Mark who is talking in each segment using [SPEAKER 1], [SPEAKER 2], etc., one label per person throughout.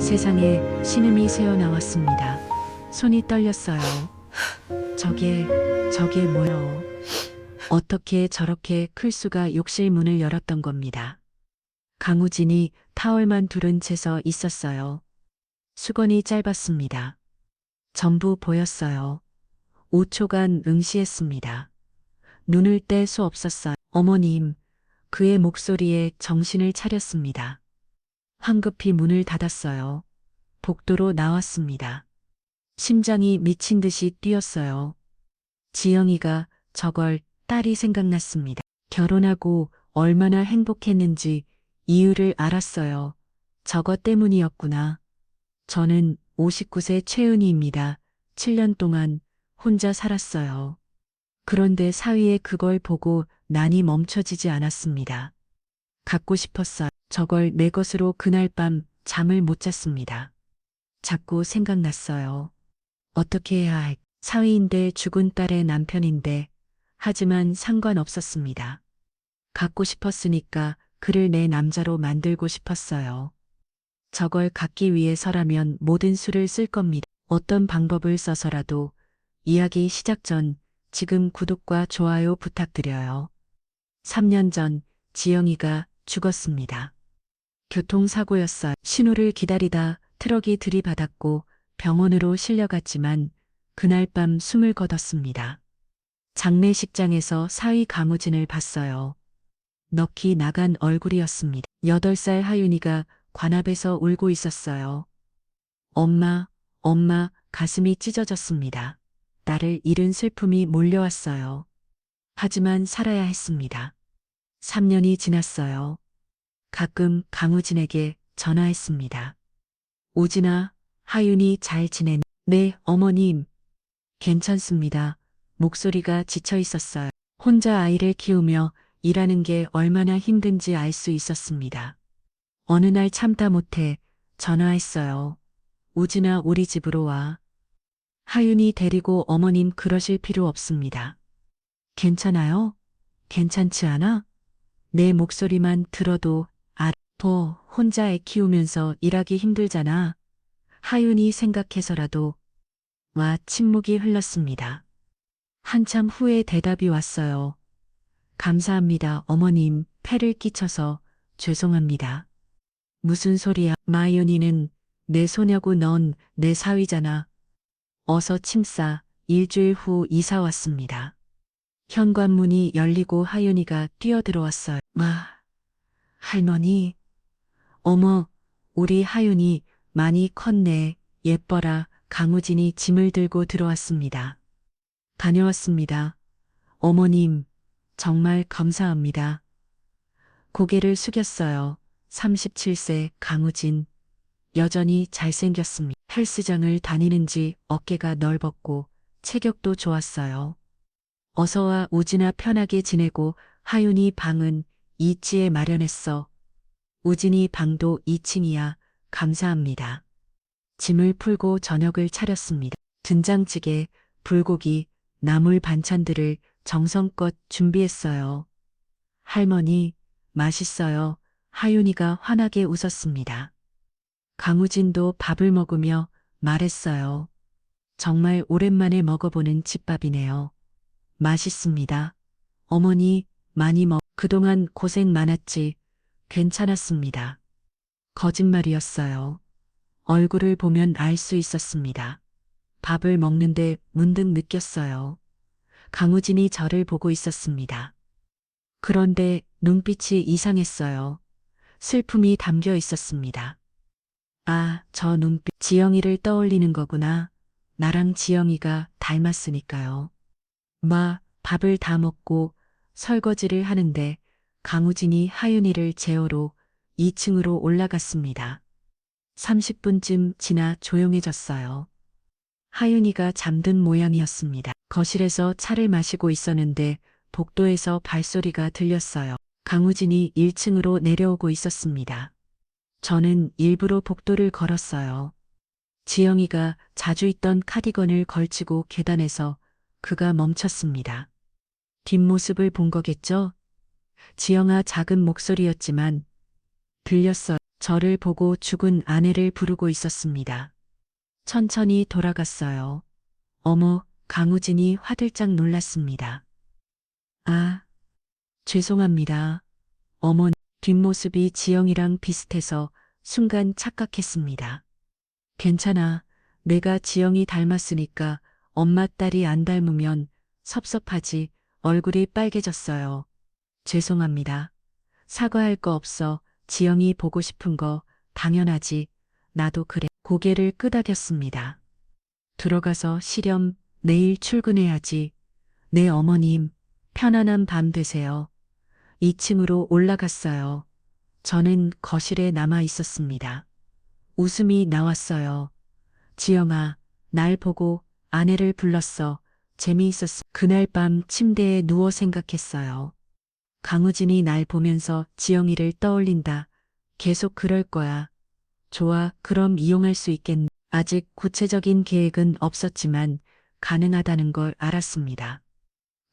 [SPEAKER 1] 세상에 신음이 새어나왔습니다. 손이 떨렸어요. 저게 뭐요? 어떻게 저렇게 클 수가. 욕실 문을 열었던 겁니다. 강우진이 타월만 두른 채 서 있었어요. 수건이 짧았습니다. 전부 보였어요. 5초간 응시했습니다. 눈을 뗄 수 없었어요. 어머님, 그의 목소리에 정신을 차렸습니다. 황급히 문을 닫았어요. 복도로 나왔습니다. 심장이 미친 듯이 뛰었어요. 지영이가 저걸 딸이 생각났습니다. 결혼하고 얼마나 행복했는지 이유를 알았어요. 저것 때문이었구나. 저는 59세 최은희입니다. 7년 동안 혼자 살았어요. 그런데 사위에 그걸 보고 난이 멈춰지지 않았습니다. 갖고 싶었어요. 저걸 내 것으로. 그날 밤 잠을 못 잤습니다. 자꾸 생각났어요. 어떻게 해야 할. 사위인데 죽은 딸의 남편인데. 하지만 상관없었습니다. 갖고 싶었으니까 그를 내 남자로 만들고 싶었어요. 저걸 갖기 위해서라면 모든 수를 쓸 겁니다. 어떤 방법을 써서라도. 이야기 시작 전 지금 구독과 좋아요 부탁드려요. 3년 전 지영이가 죽었습니다. 교통사고였어요. 신호를 기다리다 트럭이 들이받았고 병원으로 실려갔지만 그날 밤 숨을 거뒀습니다. 장례식장에서 사위 강우진을 봤어요. 넋이 나간 얼굴이었습니다. 8살 하윤이가 관앞에서 울고 있었어요. 엄마, 엄마. 가슴이 찢어졌습니다. 나를 잃은 슬픔이 몰려왔어요. 하지만 살아야 했습니다. 3년이 지났어요. 가끔 강우진에게 전화했습니다. 우진아, 하윤이 잘 지내? 네, 어머님. 괜찮습니다. 목소리가 지쳐 있었어요. 혼자 아이를 키우며 일하는 게 얼마나 힘든지 알 수 있었습니다. 어느 날 참다 못해 전화했어요. 우진아, 우리 집으로 와. 하윤이 데리고. 어머님 그러실 필요 없습니다. 괜찮아요? 괜찮지 않아? 내 목소리만 들어도 알아. 혼자 애 키우면서 일하기 힘들잖아. 하윤이 생각해서라도. 와. 침묵이 흘렀습니다. 한참 후에 대답이 왔어요. 감사합니다, 어머님. 폐를 끼쳐서 죄송합니다. 무슨 소리야. 마윤이는 내 소녀고 넌 내 사위잖아. 어서 침 싸. 일주일 후 이사 왔습니다. 현관문이 열리고 하윤이가 뛰어들어왔어요. 할머니. 어머, 우리 하윤이 많이 컸네. 예뻐라. 강우진이 짐을 들고 들어왔습니다. 다녀왔습니다. 어머님, 정말 감사합니다. 고개를 숙였어요. 37세 강우진. 여전히 잘생겼습니다. 헬스장을 다니는지 어깨가 넓었고 체격도 좋았어요. 어서와 우진아. 편하게 지내고. 하윤이 방은 2층에 마련했어. 우진이 방도 2층이야. 감사합니다. 짐을 풀고 저녁을 차렸습니다. 된장찌개, 불고기, 나물 반찬들을 정성껏 준비했어요. 할머니, 맛있어요. 하윤이가 환하게 웃었습니다. 강우진도 밥을 먹으며 말했어요. 정말 오랜만에 먹어보는 집밥이네요. 맛있습니다. 어머니, 많이 그동안 고생 많았지. 괜찮았습니다. 거짓말이었어요. 얼굴을 보면 알 수 있었습니다. 밥을 먹는데 문득 느꼈어요. 강우진이 저를 보고 있었습니다. 그런데 눈빛이 이상했어요. 슬픔이 담겨 있었습니다. 아, 저 눈빛. 지영이를 떠올리는 거구나. 나랑 지영이가 닮았으니까요. 밥을 다 먹고 설거지를 하는데 강우진이 하윤이를 재우러 2층으로 올라갔습니다. 30분쯤 지나 조용해졌어요. 하윤이가 잠든 모양이었습니다. 거실에서 차를 마시고 있었는데 복도에서 발소리가 들렸어요. 강우진이 1층으로 내려오고 있었습니다. 저는 일부러 복도를 걸었어요. 지영이가 자주 입던 카디건을 걸치고 계단에서. 그가 멈췄습니다. 뒷모습을 본 거겠죠? 지영아. 작은 목소리였지만 들렸어요. 저를 보고 죽은 아내를 부르고 있었습니다. 천천히 돌아갔어요. 어머, 강우진이 화들짝 놀랐습니다. 아, 죄송합니다. 어머니, 뒷모습이 지영이랑 비슷해서 순간 착각했습니다. 괜찮아. 내가 지영이 닮았으니까 엄마 딸이 안 닮으면 섭섭하지. 얼굴이 빨개졌어요. 죄송합니다. 사과할 거 없어. 지영이 보고 싶은 거 당연하지. 나도 그래. 고개를 끄덕였습니다. 들어가서 시렴 내일 출근해야지. 네 어머님, 편안한 밤 되세요. 2층으로 올라갔어요. 저는 거실에 남아 있었습니다. 웃음이 나왔어요. 지영아, 날 보고 아내를 불렀어. 재미있었어. 그날 밤 침대에 누워 생각했어요. 강우진이 날 보면서 지영이를 떠올린다. 계속 그럴 거야. 좋아, 그럼 이용할 수 있겠네. 아직 구체적인 계획은 없었지만 가능하다는 걸 알았습니다.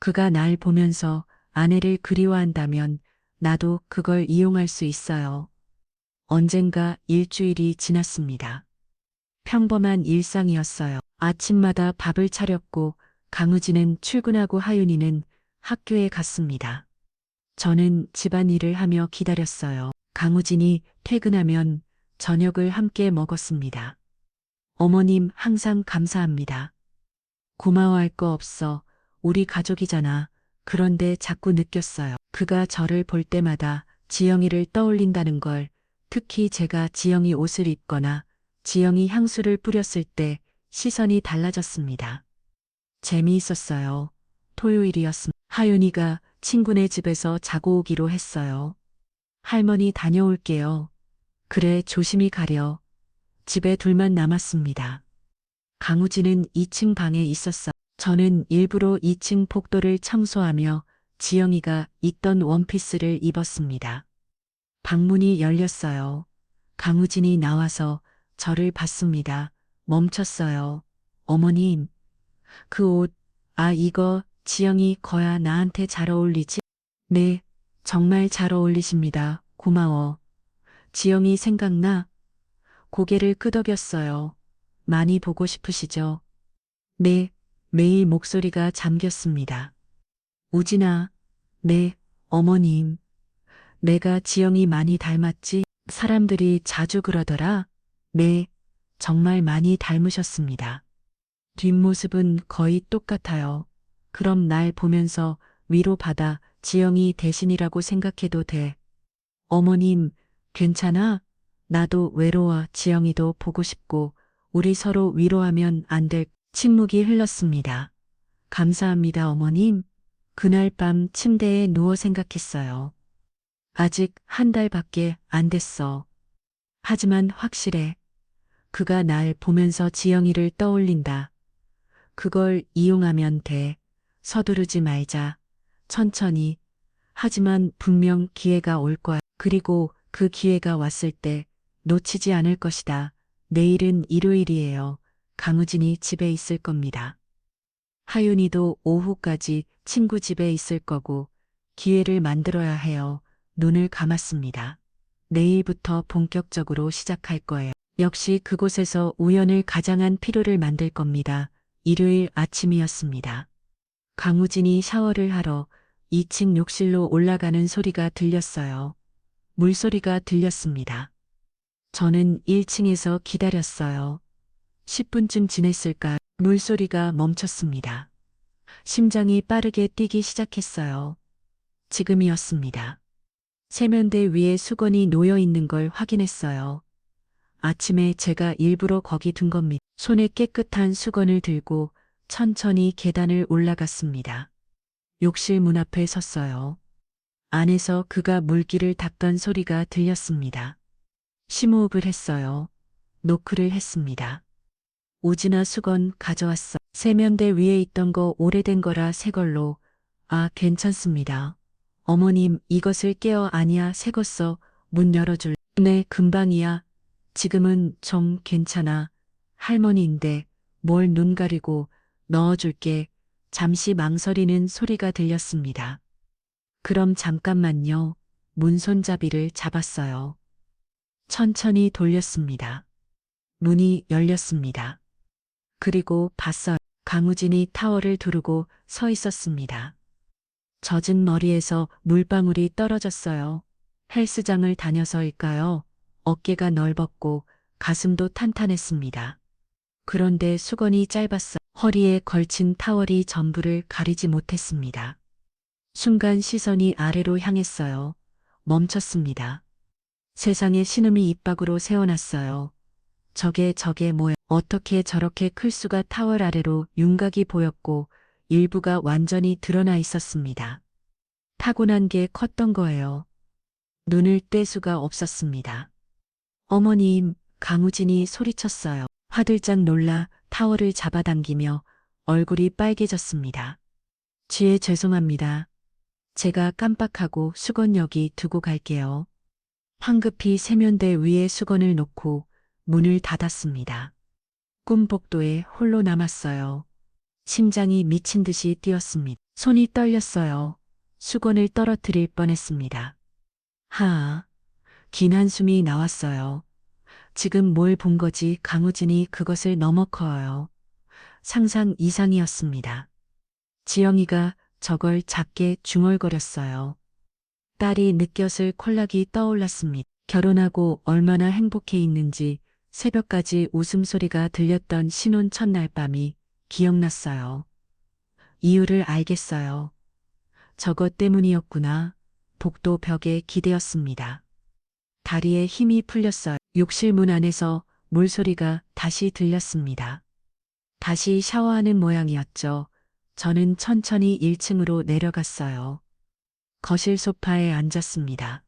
[SPEAKER 1] 그가 날 보면서 아내를 그리워한다면 나도 그걸 이용할 수 있어요. 언젠가 일주일이 지났습니다. 평범한 일상이었어요. 아침마다 밥을 차렸고 강우진은 출근하고 하윤이는 학교에 갔습니다. 저는 집안일을 하며 기다렸어요. 강우진이 퇴근하면 저녁을 함께 먹었습니다. 어머님 항상 감사합니다. 고마워할 거 없어. 우리 가족이잖아. 그런데 자꾸 느꼈어요. 그가 저를 볼 때마다 지영이를 떠올린다는 걸, 특히 제가 지영이 옷을 입거나 지영이 향수를 뿌렸을 때 시선이 달라졌습니다. 재미있었어요. 토요일이었습니다. 하윤이가 친구네 집에서 자고 오기로 했어요. 할머니 다녀올게요. 그래, 조심히 가려. 집에 둘만 남았습니다. 강우진은 2층 방에 있었어. 저는 일부러 2층 복도를 청소하며 지영이가 입던 원피스를 입었습니다. 방문이 열렸어요. 강우진이 나와서 저를 봤습니다. 멈췄어요. 어머님, 그 옷, 이거 지영이 거야 나한테 잘 어울리지? 네, 정말 잘 어울리십니다. 고마워. 지영이 생각나? 고개를 끄덕였어요. 많이 보고 싶으시죠? 네, 매일 목소리가 잠겼습니다. 우진아, 네, 어머님. 내가 지영이 많이 닮았지? 사람들이 자주 그러더라. 네, 정말 많이 닮으셨습니다. 뒷모습은 거의 똑같아요. 그럼 날 보면서 위로받아 지영이 대신이라고 생각해도 돼. 어머님, 괜찮아? 나도 외로워. 지영이도 보고 싶고 우리 서로 위로하면 안 될. 침묵이 흘렀습니다. 감사합니다, 어머님. 그날 밤 침대에 누워 생각했어요. 아직 한 달밖에 안 됐어. 하지만 확실해. 그가 날 보면서 지영이를 떠올린다. 그걸 이용하면 돼. 서두르지 말자. 천천히. 하지만 분명 기회가 올 거야. 그리고 그 기회가 왔을 때 놓치지 않을 것이다. 내일은 일요일이에요. 강우진이 집에 있을 겁니다. 하윤이도 오후까지 친구 집에 있을 거고 기회를 만들어야 해요. 눈을 감았습니다. 내일부터 본격적으로 시작할 거예요. 역시 그곳에서 우연을 가장한 피로를 만들 겁니다. 일요일 아침이었습니다. 강우진이 샤워를 하러 2층 욕실로 올라가는 소리가 들렸어요. 물소리가 들렸습니다. 저는 1층에서 기다렸어요. 10분쯤 지냈을까 물소리가 멈췄습니다. 심장이 빠르게 뛰기 시작했어요. 지금이었습니다. 세면대 위에 수건이 놓여 있는 걸 확인했어요. 아침에 제가 일부러 거기 둔 겁니다. 손에 깨끗한 수건을 들고 천천히 계단을 올라갔습니다. 욕실 문 앞에 섰어요. 안에서 그가 물기를 닦던 소리가 들렸습니다. 심호흡을 했어요. 노크를 했습니다. 우진아 수건 가져왔어. 세면대 위에 있던 거 오래된 거라 새 걸로. 괜찮습니다. 어머님 이것을 깨어 아니야 새 거 써. 문 열어줄. 네 금방이야. 지금은 좀 괜찮아. 할머니인데 뭘 눈 가리고 넣어줄게. 잠시 망설이는 소리가 들렸습니다. 그럼 잠깐만요. 문 손잡이를 잡았어요. 천천히 돌렸습니다. 문이 열렸습니다. 그리고 봤어요. 강우진이 타월을 두르고 서 있었습니다. 젖은 머리에서 물방울이 떨어졌어요. 헬스장을 다녀서일까요? 어깨가 넓었고 가슴도 탄탄했습니다. 그런데 수건이 짧았어. 허리에 걸친 타월이 전부를 가리지 못했습니다. 순간 시선이 아래로 향했어요. 멈췄습니다. 세상에 신음이 입 밖으로 새어났어요. 저게 뭐야? 어떻게 저렇게 클 수가. 타월 아래로 윤곽이 보였고 일부가 완전히 드러나 있었습니다. 타고난 게 컸던 거예요. 눈을 뗄 수가 없었습니다. 어머님, 강우진이 소리쳤어요. 화들짝 놀라 타월을 잡아당기며 얼굴이 빨개졌습니다. 지혜 죄송합니다. 제가 깜빡하고 수건 여기 두고 갈게요. 황급히 세면대 위에 수건을 놓고 문을 닫았습니다. 꿈복도에 홀로 남았어요. 심장이 미친 듯이 뛰었습니다. 손이 떨렸어요. 수건을 떨어뜨릴 뻔했습니다. 긴 한숨이 나왔어요. 지금 뭘 본 거지? 강우진이 그것을 넘어 커요. 상상 이상이었습니다. 지영이가 저걸 작게 중얼거렸어요. 딸이 느꼈을 콜락이 떠올랐습니다. 결혼하고 얼마나 행복해 있는지 새벽까지 웃음소리가 들렸던 신혼 첫날 밤이 기억났어요. 이유를 알겠어요. 저것 때문이었구나. 복도 벽에 기대었습니다. 다리에 힘이 풀렸어요. 욕실 문 안에서 물소리가 다시 들렸습니다. 다시 샤워하는 모양이었죠. 저는 천천히 1층으로 내려갔어요. 거실 소파에 앉았습니다.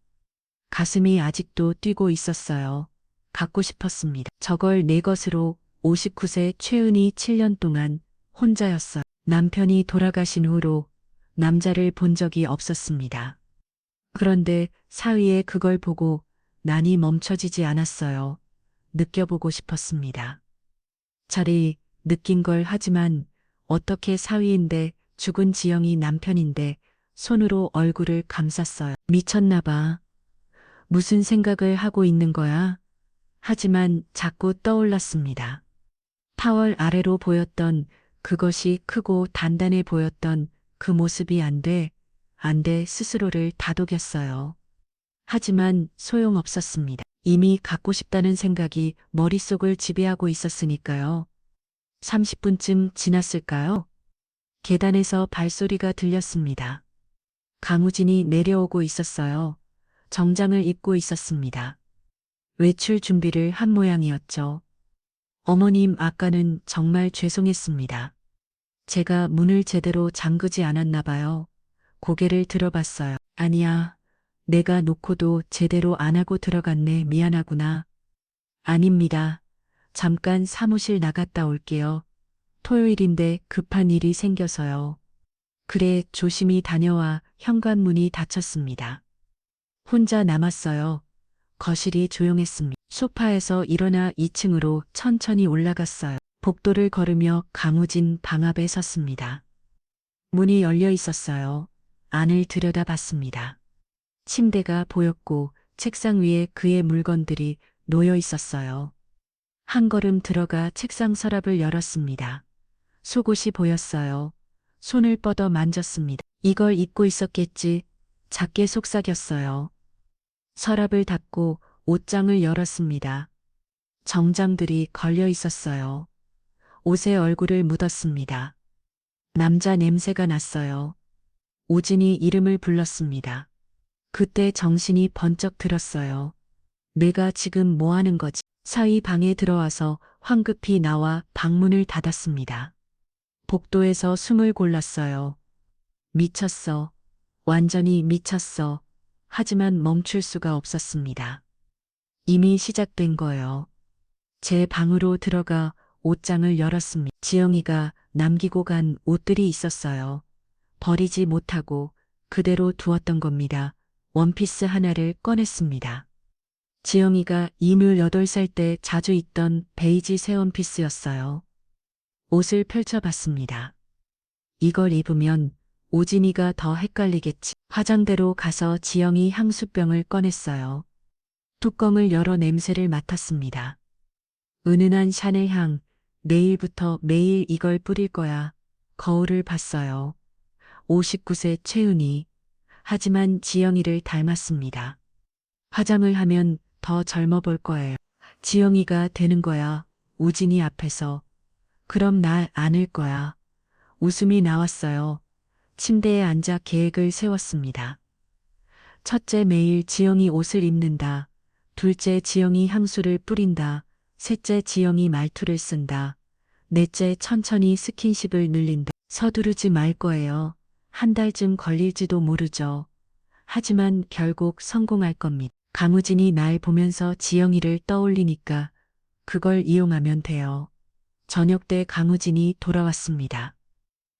[SPEAKER 1] 가슴이 아직도 뛰고 있었어요. 갖고 싶었습니다. 저걸 내 것으로. 59세 최은희 7년 동안 혼자였어요. 남편이 돌아가신 후로 남자를 본 적이 없었습니다. 그런데 사위에 그걸 보고 난이 멈춰지지 않았어요. 느껴보고 싶었습니다. 자리 느낀 걸. 하지만 어떻게 사위인데 죽은 지영이 남편인데 손으로 얼굴을 감쌌어요. 미쳤나 봐. 무슨 생각을 하고 있는 거야? 하지만 자꾸 떠올랐습니다. 타월 아래로 보였던 그것이 크고 단단해 보였던 그 모습이 안 돼 스스로를 다독였어요. 하지만 소용없었습니다. 이미 갖고 싶다는 생각이 머릿속을 지배하고 있었으니까요. 30분쯤 지났을까요? 계단에서 발소리가 들렸습니다. 강우진이 내려오고 있었어요. 정장을 입고 있었습니다. 외출 준비를 한 모양이었죠. 어머님, 아까는 정말 죄송했습니다. 제가 문을 제대로 잠그지 않았나 봐요. 고개를 들어봤어요. 아니야. 내가 놓고도 제대로 안 하고 들어갔네. 미안하구나. 아닙니다. 잠깐 사무실 나갔다 올게요. 토요일인데 급한 일이 생겨서요. 그래, 조심히 다녀와. 현관문이 닫혔습니다. 혼자 남았어요. 거실이 조용했습니다. 소파에서 일어나 2층으로 천천히 올라갔어요. 복도를 걸으며 강우진 방 앞에 섰습니다. 문이 열려 있었어요. 안을 들여다봤습니다. 침대가 보였고 책상 위에 그의 물건들이 놓여 있었어요. 한 걸음 들어가 책상 서랍을 열었습니다. 속옷이 보였어요. 손을 뻗어 만졌습니다. 이걸 입고 있었겠지. 작게 속삭였어요. 서랍을 닫고 옷장을 열었습니다. 정장들이 걸려 있었어요. 옷에 얼굴을 묻었습니다. 남자 냄새가 났어요. 오진이 이름을 불렀습니다. 그때 정신이 번쩍 들었어요. 내가 지금 뭐 하는 거지? 사위 방에 들어와서 황급히 나와 방문을 닫았습니다. 복도에서 숨을 골랐어요. 미쳤어. 완전히 미쳤어. 하지만 멈출 수가 없었습니다. 이미 시작된 거예요. 제 방으로 들어가 옷장을 열었습니다. 지영이가 남기고 간 옷들이 있었어요. 버리지 못하고 그대로 두었던 겁니다. 원피스 하나를 꺼냈습니다. 지영이가 28살 때 자주 입던 베이지 새 원피스였어요. 옷을 펼쳐봤습니다. 이걸 입으면 오진이가 더 헷갈리겠지. 화장대로 가서 지영이 향수병을 꺼냈어요. 뚜껑을 열어 냄새를 맡았습니다. 은은한 샤넬 향. 내일부터 매일 이걸 뿌릴 거야. 거울을 봤어요. 59세 최은희. 하지만 지영이를 닮았습니다. 화장을 하면 더 젊어 볼 거예요. 지영이가 되는 거야. 우진이 앞에서. 그럼 날 안을 거야. 웃음이 나왔어요. 침대에 앉아 계획을 세웠습니다. 첫째, 매일 지영이 옷을 입는다. 둘째, 지영이 향수를 뿌린다. 셋째, 지영이 말투를 쓴다. 넷째, 천천히 스킨십을 늘린다. 서두르지 말 거예요. 한 달쯤 걸릴지도 모르죠. 하지만 결국 성공할 겁니다. 강우진이 날 보면서 지영이를 떠올리니까 그걸 이용하면 돼요. 저녁 때 강우진이 돌아왔습니다.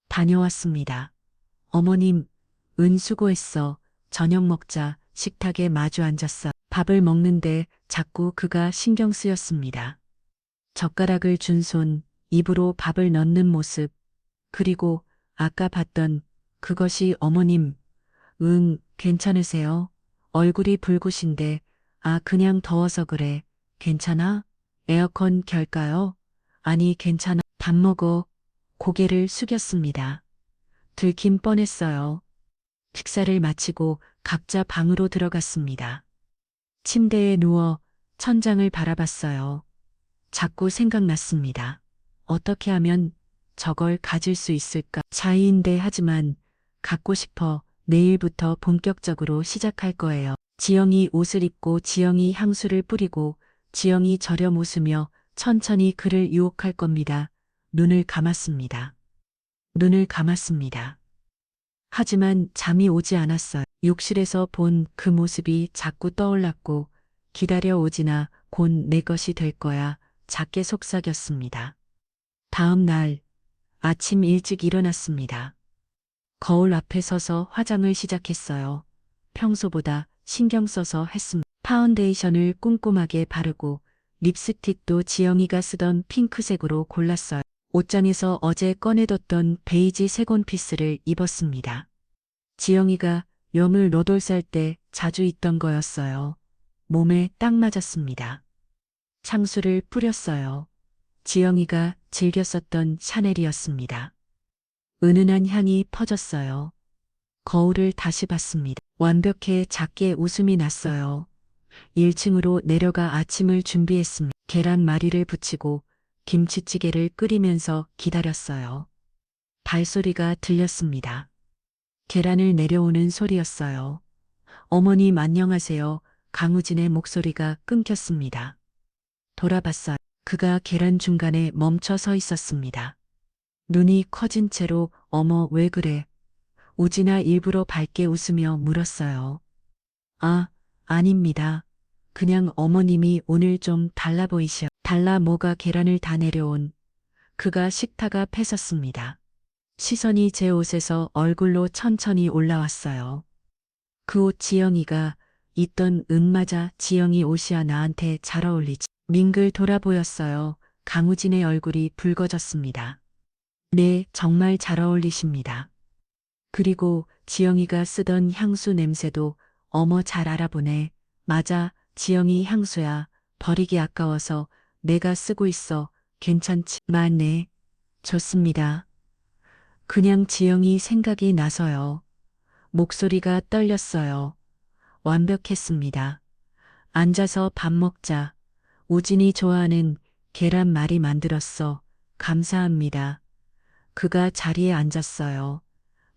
[SPEAKER 1] 다녀왔습니다. 어머님, 은 수고했어. 저녁 먹자. 식탁에 마주 앉았어. 밥을 먹는데 자꾸 그가 신경 쓰였습니다. 젓가락을 준 손, 입으로 밥을 넣는 모습, 그리고 아까 봤던 그것이 어머님, 응, 괜찮으세요? 얼굴이 붉으신데, 아, 그냥 더워서 그래. 괜찮아? 에어컨 켤까요? 아니, 괜찮아. 밥 먹어. 고개를 숙였습니다. 들킴 뻔했어요. 식사를 마치고 각자 방으로 들어갔습니다. 침대에 누워 천장을 바라봤어요. 자꾸 생각났습니다. 어떻게 하면 저걸 가질 수 있을까? 차이인데 하지만 갖고 싶어. 내일부터 본격적으로 시작할 거예요. 지영이 옷을 입고 지영이 향수를 뿌리고 지영이 저렴 웃으며 천천히 그를 유혹할 겁니다. 눈을 감았습니다. 눈을 감았습니다. 하지만 잠이 오지 않았어요. 욕실에서 본 그 모습이 자꾸 떠올랐고 기다려 오지나 곧 내 것이 될 거야. 작게 속삭였습니다. 다음 날 아침 일찍 일어났습니다. 거울 앞에 서서 화장을 시작했어요. 평소보다 신경 써서 했습니다. 파운데이션을 꼼꼼하게 바르고 립스틱도 지영이가 쓰던 핑크색으로 골랐어요. 옷장에서 어제 꺼내뒀던 베이지 색 원피스를 입었습니다. 지영이가 18살 때 자주 입던 거였어요. 몸에 딱 맞았습니다. 향수를 뿌렸어요. 지영이가 즐겨 썼던 샤넬이었습니다. 은은한 향이 퍼졌어요. 거울을 다시 봤습니다. 완벽해. 작게 웃음이 났어요. 1층으로 내려가 아침을 준비했습니다. 계란말이를 부치고 김치찌개를 끓이면서 기다렸어요. 발소리가 들렸습니다. 계란을 내려오는 소리였어요. 어머님 안녕하세요. 강우진의 목소리가 끊겼습니다. 돌아봤어요. 그가 계란 중간에 멈춰 서 있었습니다. 눈이 커진 채로 어머 왜 그래? 우진아 일부러 밝게 웃으며 물었어요. 아, 아닙니다. 그냥 어머님이 오늘 좀 달라 보이셔. 달라 뭐가? 계란을 다 내려온 그가 식탁 앞에 섰습니다. 시선이 제 옷에서 얼굴로 천천히 올라왔어요. 그 옷 지영이가 입던 맞아. 지영이 옷이야 나한테 잘 어울리지. 밍글 돌아 보였어요. 강우진의 얼굴이 붉어졌습니다. 네, 정말 잘 어울리십니다. 그리고 지영이가 쓰던 향수 냄새도 어머 잘 알아보네. 맞아, 지영이 향수야. 버리기 아까워서 내가 쓰고 있어. 괜찮지? 맞네. 좋습니다. 그냥 지영이 생각이 나서요. 목소리가 떨렸어요. 완벽했습니다. 앉아서 밥 먹자. 우진이 좋아하는 계란말이 만들었어. 감사합니다. 그가 자리에 앉았어요.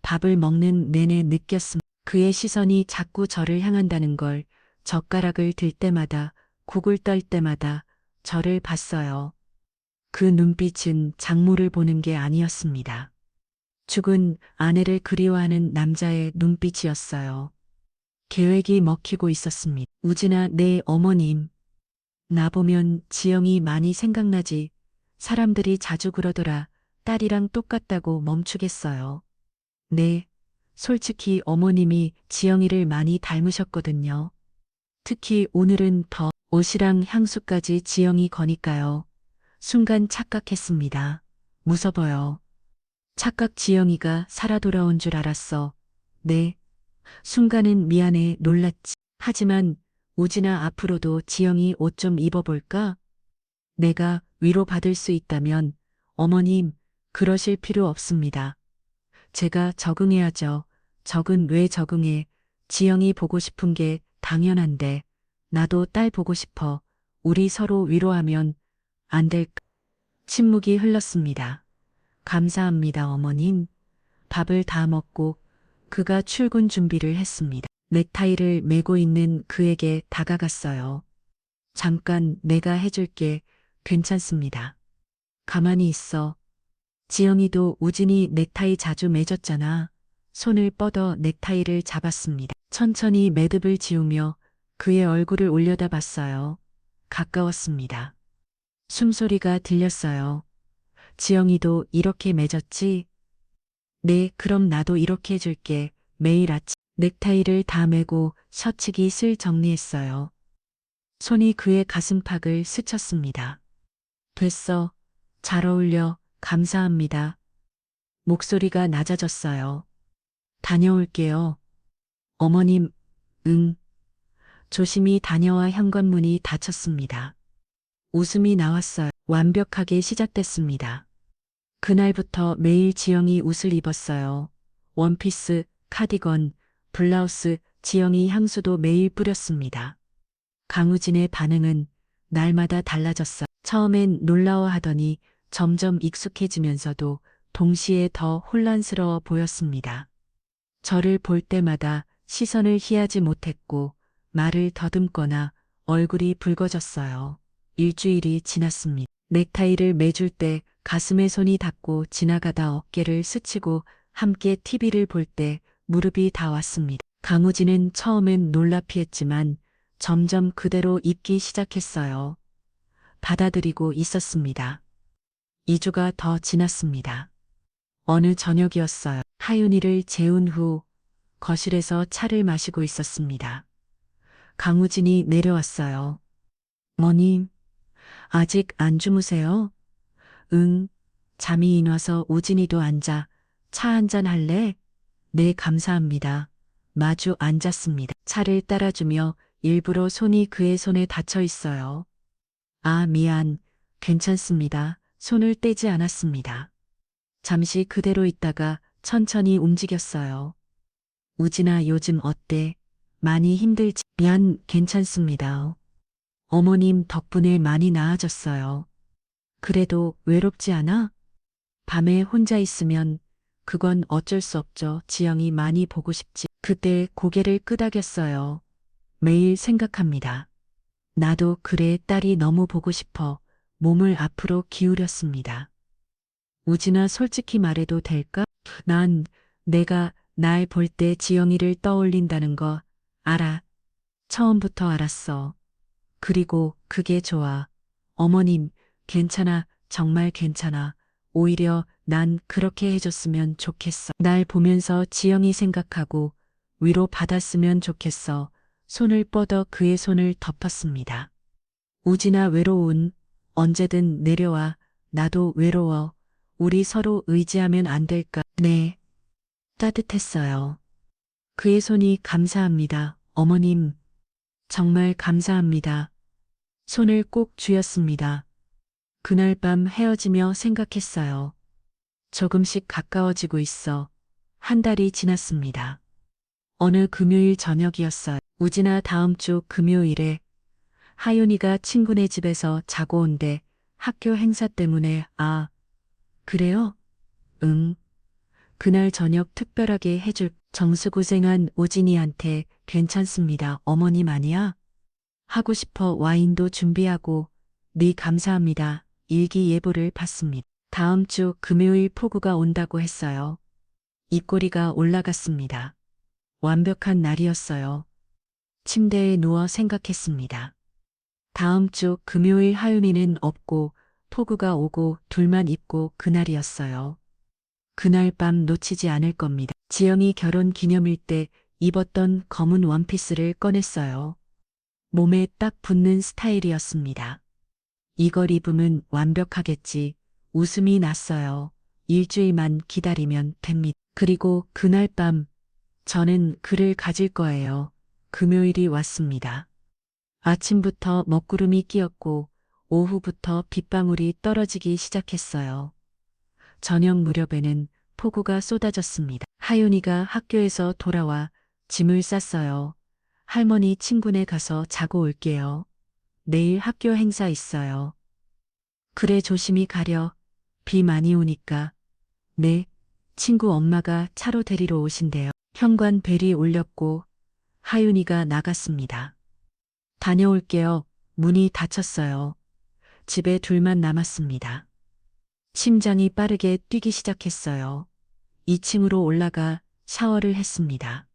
[SPEAKER 1] 밥을 먹는 내내 느꼈습니다. 그의 시선이 자꾸 저를 향한다는 걸. 젓가락을 들 때마다, 국을 떨 때마다 저를 봤어요. 그 눈빛은 장모를 보는 게 아니었습니다. 죽은 아내를 그리워하는 남자의 눈빛이었어요. 계획이 먹히고 있었습니다. 우진아, 네 어머님. 나보면 지영이 많이 생각나지. 사람들이 자주 그러더라. 딸이랑 똑같다고 멈추겠어요. 네, 솔직히 어머님이 지영이를 많이 닮으셨거든요. 특히 오늘은 더 옷이랑 향수까지 지영이 거니까요. 순간 착각했습니다. 무서워요. 착각 지영이가 살아 돌아온 줄 알았어. 네. 순간은 미안해 놀랐지. 하지만 우진아, 앞으로도 지영이 옷 좀 입어볼까? 내가 위로받을 수 있다면 어머님, 그러실 필요 없습니다. 제가 적응해야죠. 왜 적응해? 지영이 보고 싶은 게 당연한데 나도 딸 보고 싶어. 우리 서로 위로하면 안 될까? 침묵이 흘렀습니다. 감사합니다, 어머님. 밥을 다 먹고 그가 출근 준비를 했습니다. 넥타이를 메고 있는 그에게 다가갔어요. 잠깐 내가 해줄게. 괜찮습니다. 가만히 있어. 지영이도 우진이 넥타이 자주 맺었잖아. 손을 뻗어 넥타이를 잡았습니다. 천천히 매듭을 지우며 그의 얼굴을 올려다봤어요. 가까웠습니다. 숨소리가 들렸어요. 지영이도 이렇게 맺었지? 네, 그럼 나도 이렇게 해줄게. 매일 아침 넥타이를 다 매고 셔츠기 슬 정리했어요. 손이 그의 가슴팍을 스쳤습니다. 됐어. 잘 어울려. 감사합니다. 목소리가 낮아졌어요. 다녀올게요. 어머님, 응. 조심히 다녀와. 현관문이 닫혔습니다. 웃음이 나왔어요. 완벽하게 시작됐습니다. 그날부터 매일 지영이 옷을 입었어요. 원피스, 카디건, 블라우스, 지영이 향수도 매일 뿌렸습니다. 강우진의 반응은 날마다 달라졌어요. 처음엔 놀라워하더니 점점 익숙해지면서도 동시에 더 혼란스러워 보였습니다. 저를 볼 때마다 시선을 피하지 못했고 말을 더듬거나 얼굴이 붉어졌어요. 일주일이 지났습니다. 넥타이를 매줄 때 가슴에 손이 닿고 지나가다 어깨를 스치고 함께 TV를 볼 때 무릎이 닿았습니다. 강우진은 처음엔 놀라 피했지만 점점 그대로 입기 시작했어요. 받아들이고 있었습니다. 2주가 더 지났습니다. 어느 저녁이었어요. 하윤이를 재운 후 거실에서 차를 마시고 있었습니다. 강우진이 내려왔어요. 어머님, 아직 안 주무세요? 응, 잠이 와서. 우진이도 앉아. 차 한잔 할래? 네, 감사합니다. 마주 앉았습니다. 차를 따라주며 일부러 손이 그의 손에 닿쳐 있어요. 아, 미안. 괜찮습니다. 손을 떼지 않았습니다. 잠시 그대로 있다가 천천히 움직였어요. 우진아, 요즘 어때? 많이 힘들지? 미안, 괜찮습니다. 어머님 덕분에 많이 나아졌어요. 그래도 외롭지 않아? 밤에 혼자 있으면 그건 어쩔 수 없죠. 지영이 많이 보고 싶지. 그때 고개를 끄덕였어요. 매일 생각합니다. 나도 그래. 딸이 너무 보고 싶어. 몸을 앞으로 기울였습니다. 우진아, 솔직히 말해도 될까? 난 내가 날 볼 때 지영이를 떠올린다는 거 알아. 처음부터 알았어. 그리고 그게 좋아. 어머님, 괜찮아. 정말 괜찮아. 오히려 난 그렇게 해줬으면 좋겠어. 날 보면서 지영이 생각하고 위로 받았으면 좋겠어. 손을 뻗어 그의 손을 덮었습니다. 우진아, 외로운 언제든 내려와. 나도 외로워. 우리 서로 의지하면 안 될까? 네. 따뜻했어요. 그의 손이 감사합니다. 어머님, 정말 감사합니다. 손을 꼭 쥐었습니다. 그날 밤 헤어지며 생각했어요. 조금씩 가까워지고 있어. 한 달이 지났습니다. 어느 금요일 저녁이었어요. 우진아, 다음 주 금요일에 하윤이가 친구네 집에서 자고 온대. 학교 행사 때문에. 아, 그래요? 응. 그날 저녁 특별하게 해줄. 정수고생한 우진이한테 괜찮습니다. 어머님 아니야? 하고 싶어. 와인도 준비하고. 네, 감사합니다. 일기예보를 봤습니다. 다음 주 금요일 폭우가 온다고 했어요. 입꼬리가 올라갔습니다. 완벽한 날이었어요. 침대에 누워 생각했습니다. 다음 주 금요일 하윤이는 없고 폭우가 오고 둘만 있고 그날이었어요. 그날 밤 놓치지 않을 겁니다. 지영이 결혼 기념일 때 입었던 검은 원피스를 꺼냈어요. 몸에 딱 붙는 스타일이었습니다. 이걸 입으면 완벽하겠지. 웃음이 났어요. 일주일만 기다리면 됩니다. 그리고 그날 밤 저는 그를 가질 거예요. 금요일이 왔습니다. 아침부터 먹구름이 끼었고 오후부터 빗방울이 떨어지기 시작했어요. 저녁 무렵에는 폭우가 쏟아졌습니다. 하윤이가 학교에서 돌아와 짐을 쌌어요. 할머니 친구네 가서 자고 올게요. 내일 학교 행사 있어요. 그래 조심히 가려. 비 많이 오니까. 네, 친구 엄마가 차로 데리러 오신대요. 현관 벨이 울렸고 하윤이가 나갔습니다. 다녀올게요. 문이 닫혔어요. 집에 둘만 남았습니다. 심장이 빠르게 뛰기 시작했어요. 2층으로 올라가 샤워를 했습니다.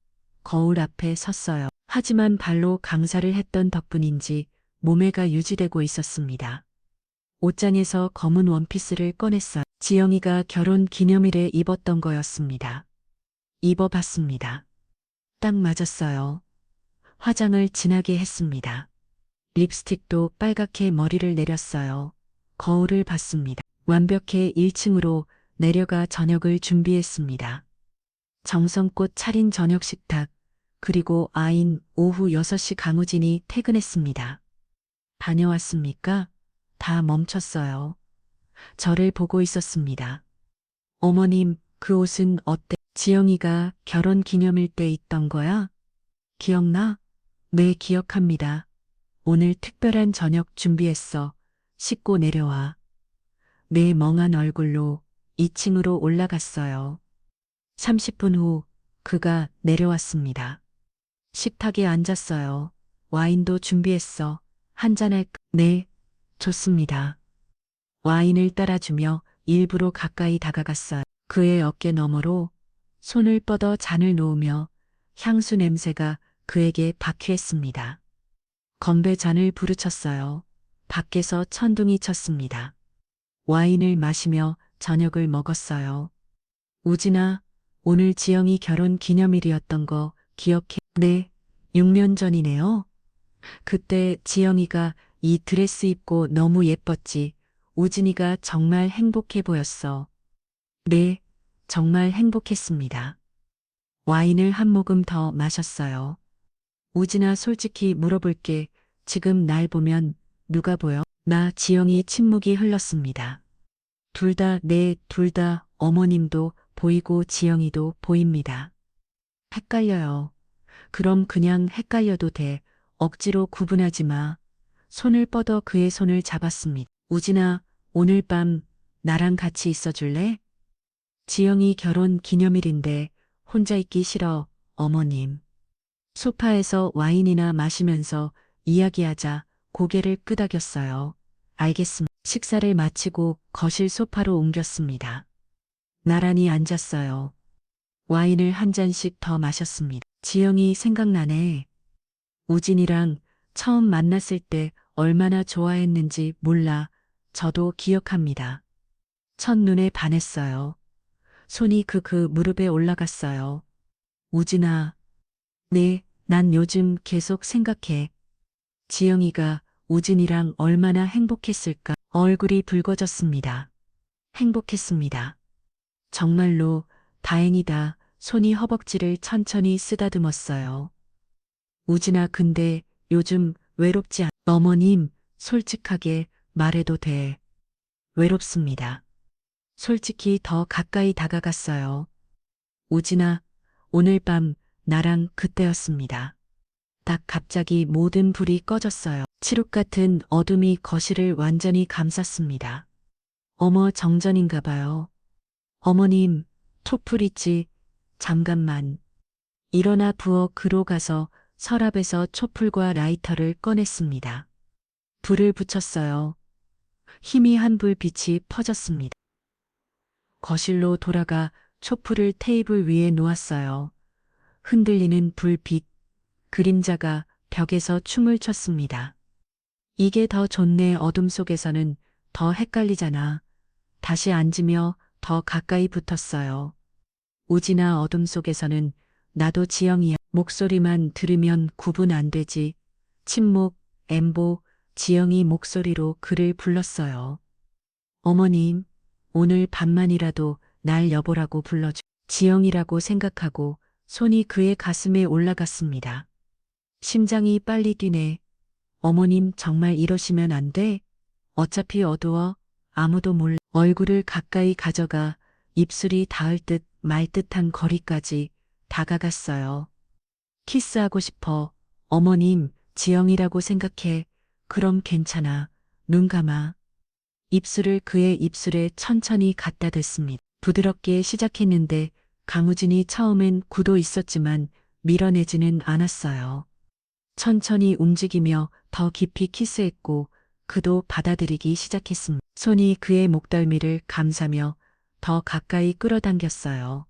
[SPEAKER 1] 거울 앞에 섰어요. 하지만 발로 강사를 했던 덕분인지 몸매가 유지되고 있었습니다. 옷장에서 검은 원피스를 꺼냈어요. 지영이가 결혼 기념일에 입었던 거였습니다. 입어봤습니다. 딱 맞았어요. 화장을 진하게 했습니다. 립스틱도 빨갛게 머리를 내렸어요. 거울을 봤습니다. 완벽해 1층으로 내려가 저녁을 준비했습니다. 정성껏 차린 저녁 식탁, 그리고 아인 오후 6시 강우진이 퇴근했습니다. 다녀왔습니까? 다 멈췄어요. 저를 보고 있었습니다. 어머님, 그 옷은 어때? 지영이가 결혼 기념일 때 입던 거야? 기억나? 네, 기억합니다. 오늘 특별한 저녁 준비했어. 씻고 내려와. 내 멍한 얼굴로 2층으로 올라갔어요. 30분 후 그가 내려왔습니다. 식탁에 앉았어요. 와인도 준비했어. 한잔할까? 네, 좋습니다. 와인을 따라주며 일부러 가까이 다가갔어요. 그의 어깨 너머로 손을 뻗어 잔을 놓으며 향수 냄새가 그에게 박휘했습니다. 건배 잔을 부르쳤어요. 밖에서 천둥이 쳤습니다. 와인을 마시며 저녁을 먹었어요. 우진아, 오늘 지영이 결혼 기념일이었던 거 기억해? 네, 6년 전이네요. 그때 지영이가 이 드레스 입고 너무 예뻤지. 우진이가 정말 행복해 보였어. 네, 정말 행복했습니다. 와인을 한 모금 더 마셨어요. 우진아, 솔직히 물어볼게. 지금 날 보면 누가 보여? 나 지영이 침묵이 흘렀습니다. 둘 다, 네, 둘 다 어머님도 보이고 지영이도 보입니다. 헷갈려요. 그럼 그냥 헷갈려도 돼. 억지로 구분하지 마. 손을 뻗어 그의 손을 잡았습니다. 우진아, 오늘 밤 나랑 같이 있어 줄래? 지영이 결혼 기념일인데 혼자 있기 싫어, 어머님. 소파에서 와인이나 마시면서 이야기하자 고개를 끄덕였어요. 알겠습니다. 식사를 마치고 거실 소파로 옮겼습니다. 나란히 앉았어요. 와인을 한 잔씩 더 마셨습니다. 지영이 생각나네. 우진이랑 처음 만났을 때 얼마나 좋아했는지 몰라. 저도 기억합니다. 첫눈에 반했어요. 손이 그 무릎에 올라갔어요. 우진아, 네, 난 요즘 계속 생각해. 지영이가 우진이랑 얼마나 행복했을까? 얼굴이 붉어졌습니다. 행복했습니다. 정말로 다행이다. 손이 허벅지를 천천히 쓰다듬었어요. 우진아, 근데 요즘 외롭지 않... 어머님, 솔직하게 말해도 돼. 외롭습니다. 솔직히 더 가까이 다가갔어요. 우진아, 오늘 밤 나랑 그때였습니다. 딱 갑자기 모든 불이 꺼졌어요. 칠흑 같은 어둠이 거실을 완전히 감쌌습니다. 어머, 정전인가 봐요. 어머님, 촛불 있지? 잠깐만. 일어나 부엌 그로 가서 서랍에서 촛불과 라이터를 꺼냈습니다. 불을 붙였어요. 희미한 불빛이 퍼졌습니다. 거실로 돌아가 촛불을 테이블 위에 놓았어요. 흔들리는 불빛, 그림자가 벽에서 춤을 췄습니다. 이게 더 좋네. 어둠 속에서는 더 헷갈리잖아. 다시 앉으며 더 가까이 붙었어요. 우진아, 어둠 속에서는 나도 지영이야. 목소리만 들으면 구분 안 되지. 침묵, 엠보, 지영이 목소리로 그를 불렀어요. 어머님, 오늘 밤만이라도 날 여보라고 불러줘. 지영이라고 생각하고 손이 그의 가슴에 올라갔습니다. 심장이 빨리 뛰네. 어머님 정말 이러시면 안 돼. 어차피 어두워. 아무도 몰라. 얼굴을 가까이 가져가 입술이 닿을 듯 말 듯한 거리까지 다가갔어요. 키스하고 싶어. 어머님, 지영이라고 생각해. 그럼 괜찮아. 눈 감아. 입술을 그의 입술에 천천히 갖다 댔습니다. 부드럽게 시작했는데 강우진이 처음엔 구도 있었지만 밀어내지는 않았어요. 천천히 움직이며 더 깊이 키스했고 그도 받아들이기 시작했습니다. 손이 그의 목덜미를 감싸며 더 가까이 끌어당겼어요.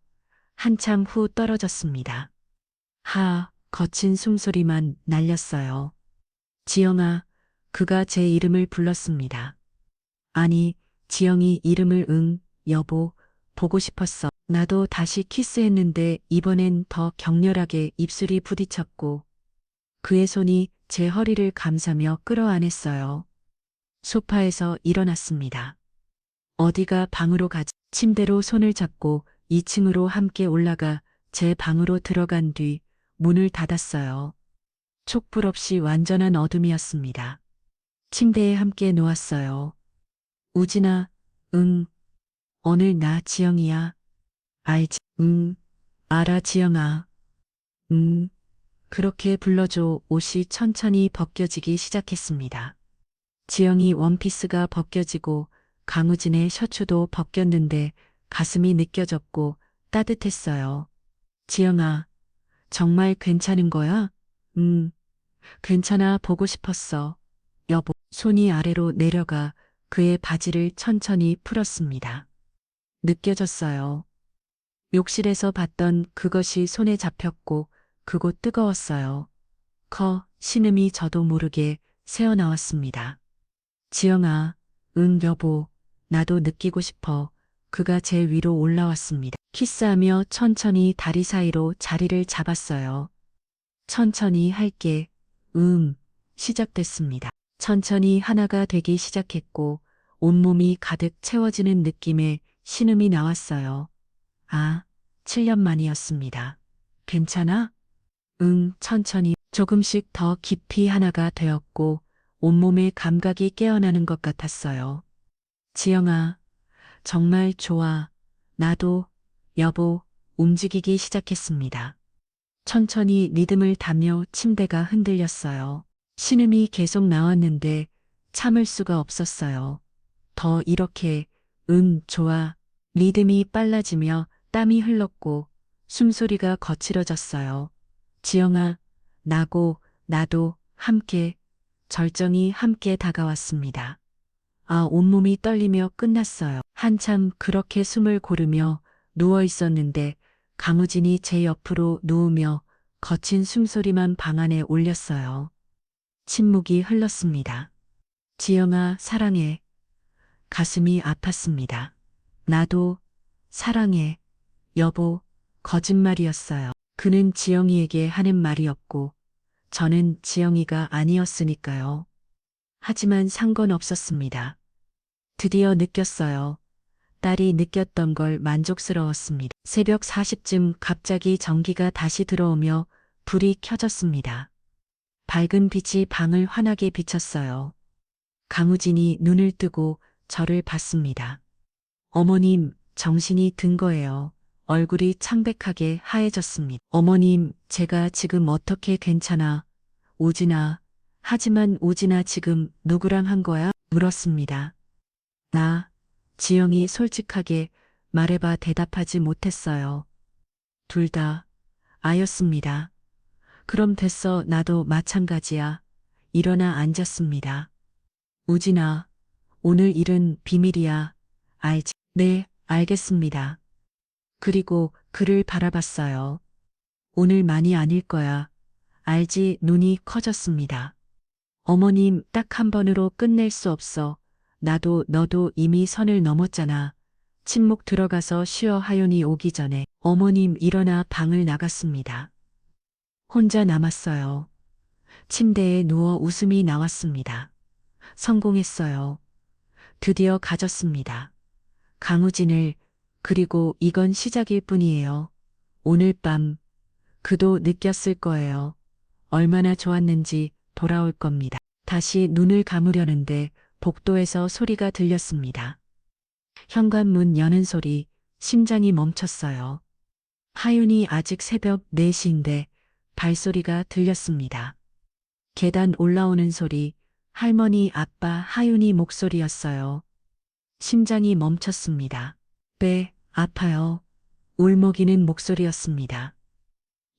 [SPEAKER 1] 한참 후 떨어졌습니다. 거친 숨소리만 날렸어요. 지영아, 그가 제 이름을 불렀습니다. 아니, 지영이 이름을 여보, 보고 싶었어. 나도 다시 키스했는데 이번엔 더 격렬하게 입술이 부딪혔고 그의 손이 제 허리를 감싸며 끌어안았어요. 소파에서 일어났습니다. 어디가 방으로 가지? 침대로 손을 잡고 2층으로 함께 올라가 제 방으로 들어간 뒤 문을 닫았어요. 촛불 없이 완전한 어둠이었습니다. 침대에 함께 누웠어요. 우진아, 오늘 나 지영이야. 알지? 알아 지영아. 그렇게 불러줘. 옷이 천천히 벗겨지기 시작했습니다. 지영이 원피스가 벗겨지고 강우진의 셔츠도 벗겼는데 가슴이 느껴졌고 따뜻했어요. 지영아, 정말 괜찮은 거야? 괜찮아. 보고 싶었어. 여보, 손이 아래로 내려가 그의 바지를 천천히 풀었습니다. 느껴졌어요. 욕실에서 봤던 그것이 손에 잡혔고 그곳 뜨거웠어요. 신음이 저도 모르게 새어나왔습니다. 지영아, 여보, 나도 느끼고 싶어. 그가 제 위로 올라왔습니다. 키스하며 천천히 다리 사이로 자리를 잡았어요. 천천히 할게. 시작됐습니다. 천천히 하나가 되기 시작했고 온몸이 가득 채워지는 느낌의 신음이 나왔어요. 7년 만이었습니다. 괜찮아? 천천히 조금씩 더 깊이 하나가 되었고 온몸의 감각이 깨어나는 것 같았어요. 지영아, 정말 좋아. 나도, 여보, 움직이기 시작했습니다. 천천히 리듬을 타며 침대가 흔들렸어요. 신음이 계속 나왔는데 참을 수가 없었어요. 더 이렇게, 좋아. 리듬이 빨라지며 땀이 흘렀고 숨소리가 거칠어졌어요. 지영아, 나도 함께, 절정이 함께 다가왔습니다. 온몸이 떨리며 끝났어요. 한참 그렇게 숨을 고르며 누워 있었는데 강우진이 제 옆으로 누우며 거친 숨소리만 방 안에 올렸어요. 침묵이 흘렀습니다. 지영아, 사랑해. 가슴이 아팠습니다. 나도 사랑해. 여보, 거짓말이었어요. 그는 지영이에게 하는 말이었고 저는 지영이가 아니었으니까요. 하지만 상관없었습니다. 드디어 느꼈어요. 딸이 느꼈던 걸 만족스러웠습니다. 새벽 4시쯤 갑자기 전기가 다시 들어오며 불이 켜졌습니다. 밝은 빛이 방을 환하게 비쳤어요. 강우진이 눈을 뜨고 저를 봤습니다. 어머님, 정신이 든 거예요. 얼굴이 창백하게 하얘졌습니다. 어머님, 제가 지금 어떻게 괜찮아? 우진아. 하지만 우진아 지금 누구랑 한 거야? 물었습니다. 지영이 솔직하게 말해봐 대답하지 못했어요. 둘 다 아였습니다. 그럼 됐어. 나도 마찬가지야. 일어나 앉았습니다. 우진아, 오늘 일은 비밀이야. 알지? 네, 알겠습니다. 그리고 그를 바라봤어요. 오늘만이 아닐 거야. 알지? 눈이 커졌습니다. 어머님, 딱 한 번으로 끝낼 수 없어. 나도 너도 이미 선을 넘었잖아. 침묵 들어가서 쉬어 하윤이 오기 전에 어머님 일어나 방을 나갔습니다. 혼자 남았어요. 침대에 누워 웃음이 나왔습니다. 성공했어요. 드디어 가졌습니다. 강우진을, 그리고 이건 시작일 뿐이에요. 오늘 밤 그도 느꼈을 거예요. 얼마나 좋았는지 돌아올 겁니다. 다시 눈을 감으려는데 복도에서 소리가 들렸습니다. 현관문 여는 소리, 심장이 멈췄어요. 하윤이 아직 새벽 4시인데 발소리가 들렸습니다. 계단 올라오는 소리, 할머니, 아빠, 하윤이 목소리였어요. 심장이 멈췄습니다. 배, 아파요. 울먹이는 목소리였습니다.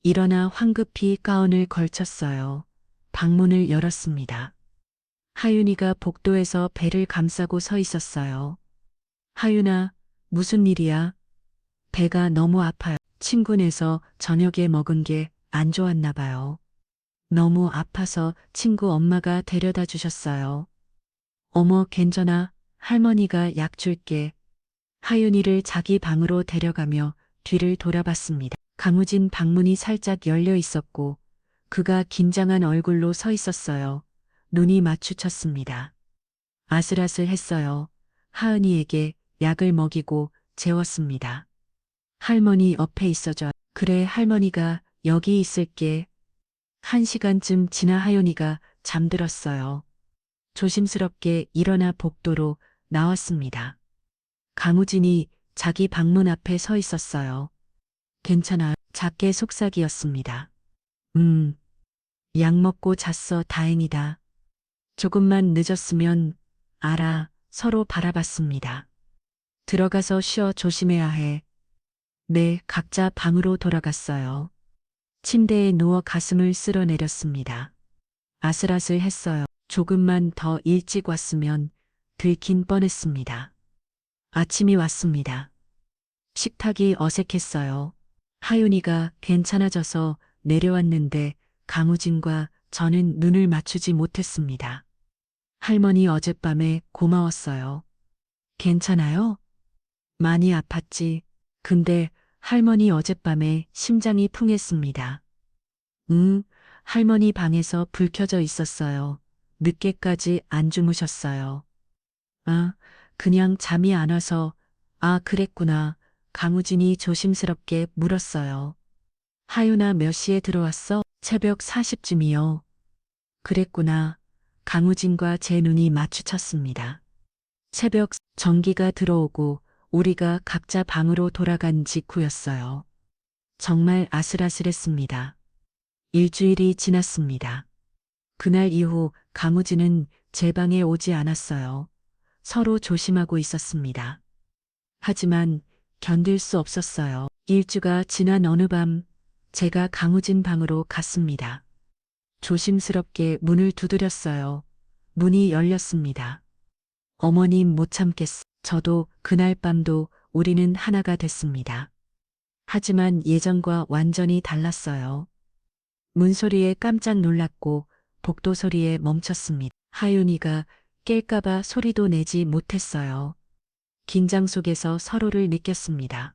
[SPEAKER 1] 일어나 황급히 가운을 걸쳤어요. 방문을 열었습니다. 하윤이가 복도에서 배를 감싸고 서 있었어요. 하윤아, 무슨 일이야? 배가 너무 아파요. 친구네서 저녁에 먹은 게 안 좋았나 봐요. 너무 아파서 친구 엄마가 데려다 주셨어요. 어머, 괜찮아. 할머니가 약 줄게. 하윤이를 자기 방으로 데려가며 뒤를 돌아봤습니다. 강우진 방문이 살짝 열려 있었고 그가 긴장한 얼굴로 서 있었어요. 눈이 마주쳤습니다. 아슬아슬했어요. 하은이에게 약을 먹이고 재웠습니다. 할머니 옆에 있어줘. 그래, 할머니가 여기 있을게. 1시간쯤 지나 하윤이가 잠들었어요. 조심스럽게 일어나 복도로 나왔습니다. 강우진이 자기 방문 앞에 서 있었어요. 괜찮아. 작게 속삭이었습니다. 약 먹고 잤어. 다행이다. 조금만 늦었으면 알아. 서로 바라봤습니다. 들어가서 쉬어. 조심해야 해. 네, 각자 방으로 돌아갔어요. 침대에 누워 가슴을 쓸어내렸습니다. 아슬아슬했어요. 조금만 더 일찍 왔으면 들킨 뻔했습니다. 아침이 왔습니다. 식탁이 어색했어요. 하윤이가 괜찮아져서 내려왔는데 강우진과 저는 눈을 맞추지 못했습니다. 할머니 어젯밤에 고마웠어요. 괜찮아요? 많이 아팠지. 근데 할머니 어젯밤에 심장이 풍했습니다. 할머니 방에서 불 켜져 있었어요. 늦게까지 안 주무셨어요. 아, 그냥 잠이 안 와서. 아, 그랬구나. 강우진이 조심스럽게 물었어요. 하윤아, 몇 시에 들어왔어? 새벽 40쯤이요. 그랬구나. 강우진과 제 눈이 마주쳤습니다. 새벽 전기가 들어오고 우리가 각자 방으로 돌아간 직후였어요. 정말 아슬아슬했습니다. 일주일이 지났습니다. 그날 이후 강우진은 제 방에 오지 않았어요. 서로 조심하고 있었습니다. 하지만 견딜 수 없었어요. 일주가 지난 어느 밤 제가 강우진 방으로 갔습니다. 조심스럽게 문을 두드렸어요. 문이 열렸습니다. 어머님, 못 참겠어. 저도 그날 밤도 우리는 하나가 됐습니다. 하지만 예전과 완전히 달랐어요. 문소리에 깜짝 놀랐고 복도 소리에 멈췄습니다. 하윤이가 깰까봐 소리도 내지 못했어요. 긴장 속에서 서로를 느꼈습니다.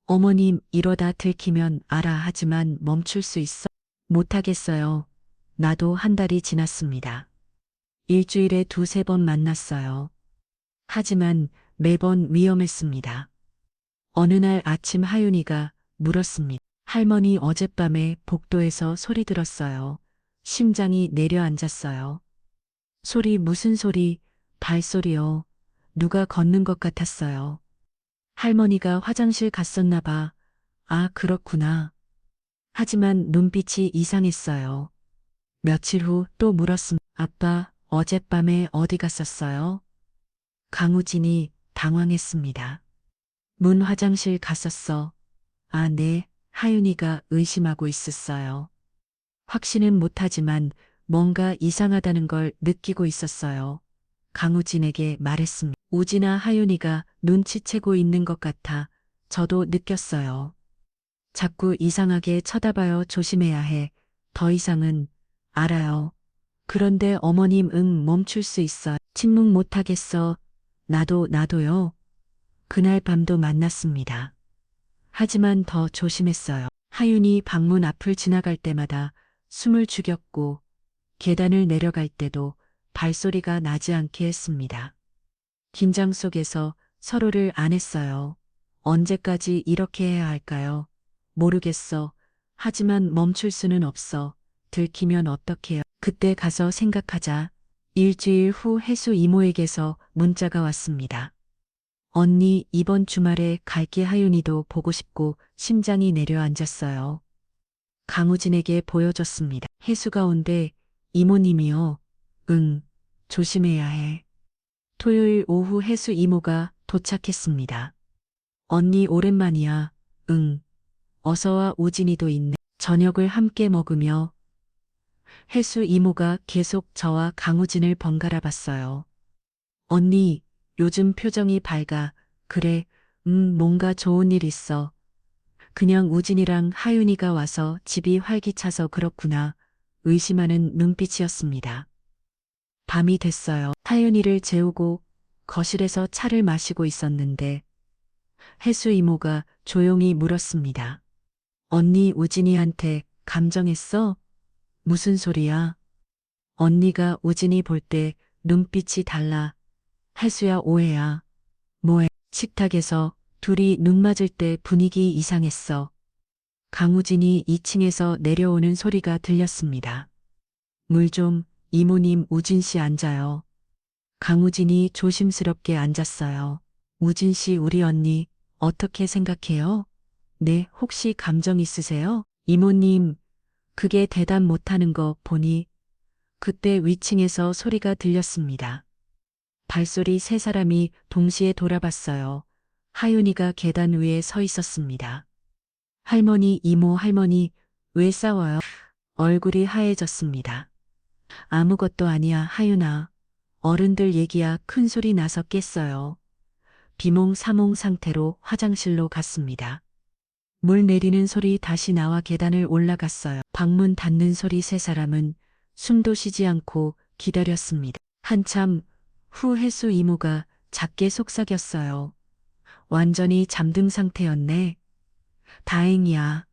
[SPEAKER 1] 어머님, 이러다 들키면 알아. 하지만 멈출 수 있어? 못하겠어요. 나도 한 달이 지났습니다. 일주일에 2~3번 만났어요. 하지만 매번 위험했습니다. 어느 날 아침 하윤이가 물었습니다. 할머니, 어젯밤에 복도에서 소리 들었어요. 심장이 내려앉았어요. 소리, 무슨 소리? 발소리요. 누가 걷는 것 같았어요. 할머니가 화장실 갔었나 봐. 아, 그렇구나. 하지만 눈빛이 이상했어요. 며칠 후 또 물었습니다. 아빠, 어젯밤에 어디 갔었어요? 강우진이 당황했습니다. 문 화장실 갔었어. 아, 네. 하윤이가 의심하고 있었어요. 확신은 못하지만 뭔가 이상하다는 걸 느끼고 있었어요. 강우진에게 말했습니다. 우진아, 하윤이가 눈치채고 있는 것 같아. 저도 느꼈어요. 자꾸 이상하게 쳐다봐요. 조심해야 해. 더 이상은. 알아요. 그런데 어머님, 멈출 수 있어. 침묵 못하겠어. 나도요. 그날 밤도 만났습니다. 하지만 더 조심했어요. 하윤이 방문 앞을 지나갈 때마다 숨을 죽였고 계단을 내려갈 때도 발소리가 나지 않게 했습니다. 긴장 속에서 서로를 안했어요. 언제까지 이렇게 해야 할까요? 모르겠어. 하지만 멈출 수는 없어. 들키면 어떡해요? 그때 가서 생각하자. 일주일 후 혜수 이모에게서 문자가 왔습니다. 언니, 이번 주말에 갈게. 하윤이도 보고 싶고 심장이 내려앉았어요. 강우진에게 보여줬습니다. 혜수가 온대. 이모님이요. 응, 조심해야 해. 토요일 오후 혜수 이모가 도착했습니다. 언니 오랜만이야. 응, 어서와. 우진이도 있네. 저녁을 함께 먹으며 혜수 이모가 계속 저와 강우진을 번갈아 봤어요. 언니, 요즘 표정이 밝아. 그래, 뭔가 좋은 일 있어. 그냥 우진이랑 하윤이가 와서 집이 활기차서 그렇구나. 의심하는 눈빛이었습니다. 밤이 됐어요. 하윤이를 재우고 거실에서 차를 마시고 있었는데 혜수 이모가 조용히 물었습니다. 언니 우진이한테 감정했어? 무슨 소리야? 언니가 우진이 볼 때 눈빛이 달라. 혜수야, 오해야. 뭐해? 식탁에서 둘이 눈 맞을 때 분위기 이상했어. 강우진이 2층에서 내려오는 소리가 들렸습니다. 물 좀. 이모님. 우진 씨 앉아요. 강우진이 조심스럽게 앉았어요. 우진 씨, 우리 언니 어떻게 생각해요? 네, 혹시 감정 있으세요? 이모님, 그게 대답 못하는 거 보니 그때 위층에서 소리가 들렸습니다. 발소리. 세 사람이 동시에 돌아봤어요. 하윤이가 계단 위에 서 있었습니다. 할머니, 이모, 할머니, 왜 싸워요? 얼굴이 하얘졌습니다. 아무것도 아니야, 하윤아. 어른들 얘기야. 큰 소리 나서 깼어요. 비몽사몽 상태로 화장실로 갔습니다. 물 내리는 소리. 다시 나와 계단을 올라갔어요. 방문 닫는 소리. 세 사람은 숨도 쉬지 않고 기다렸습니다. 한참 후 혜수 이모가 작게 속삭였어요. 완전히 잠든 상태였네. 다행이야.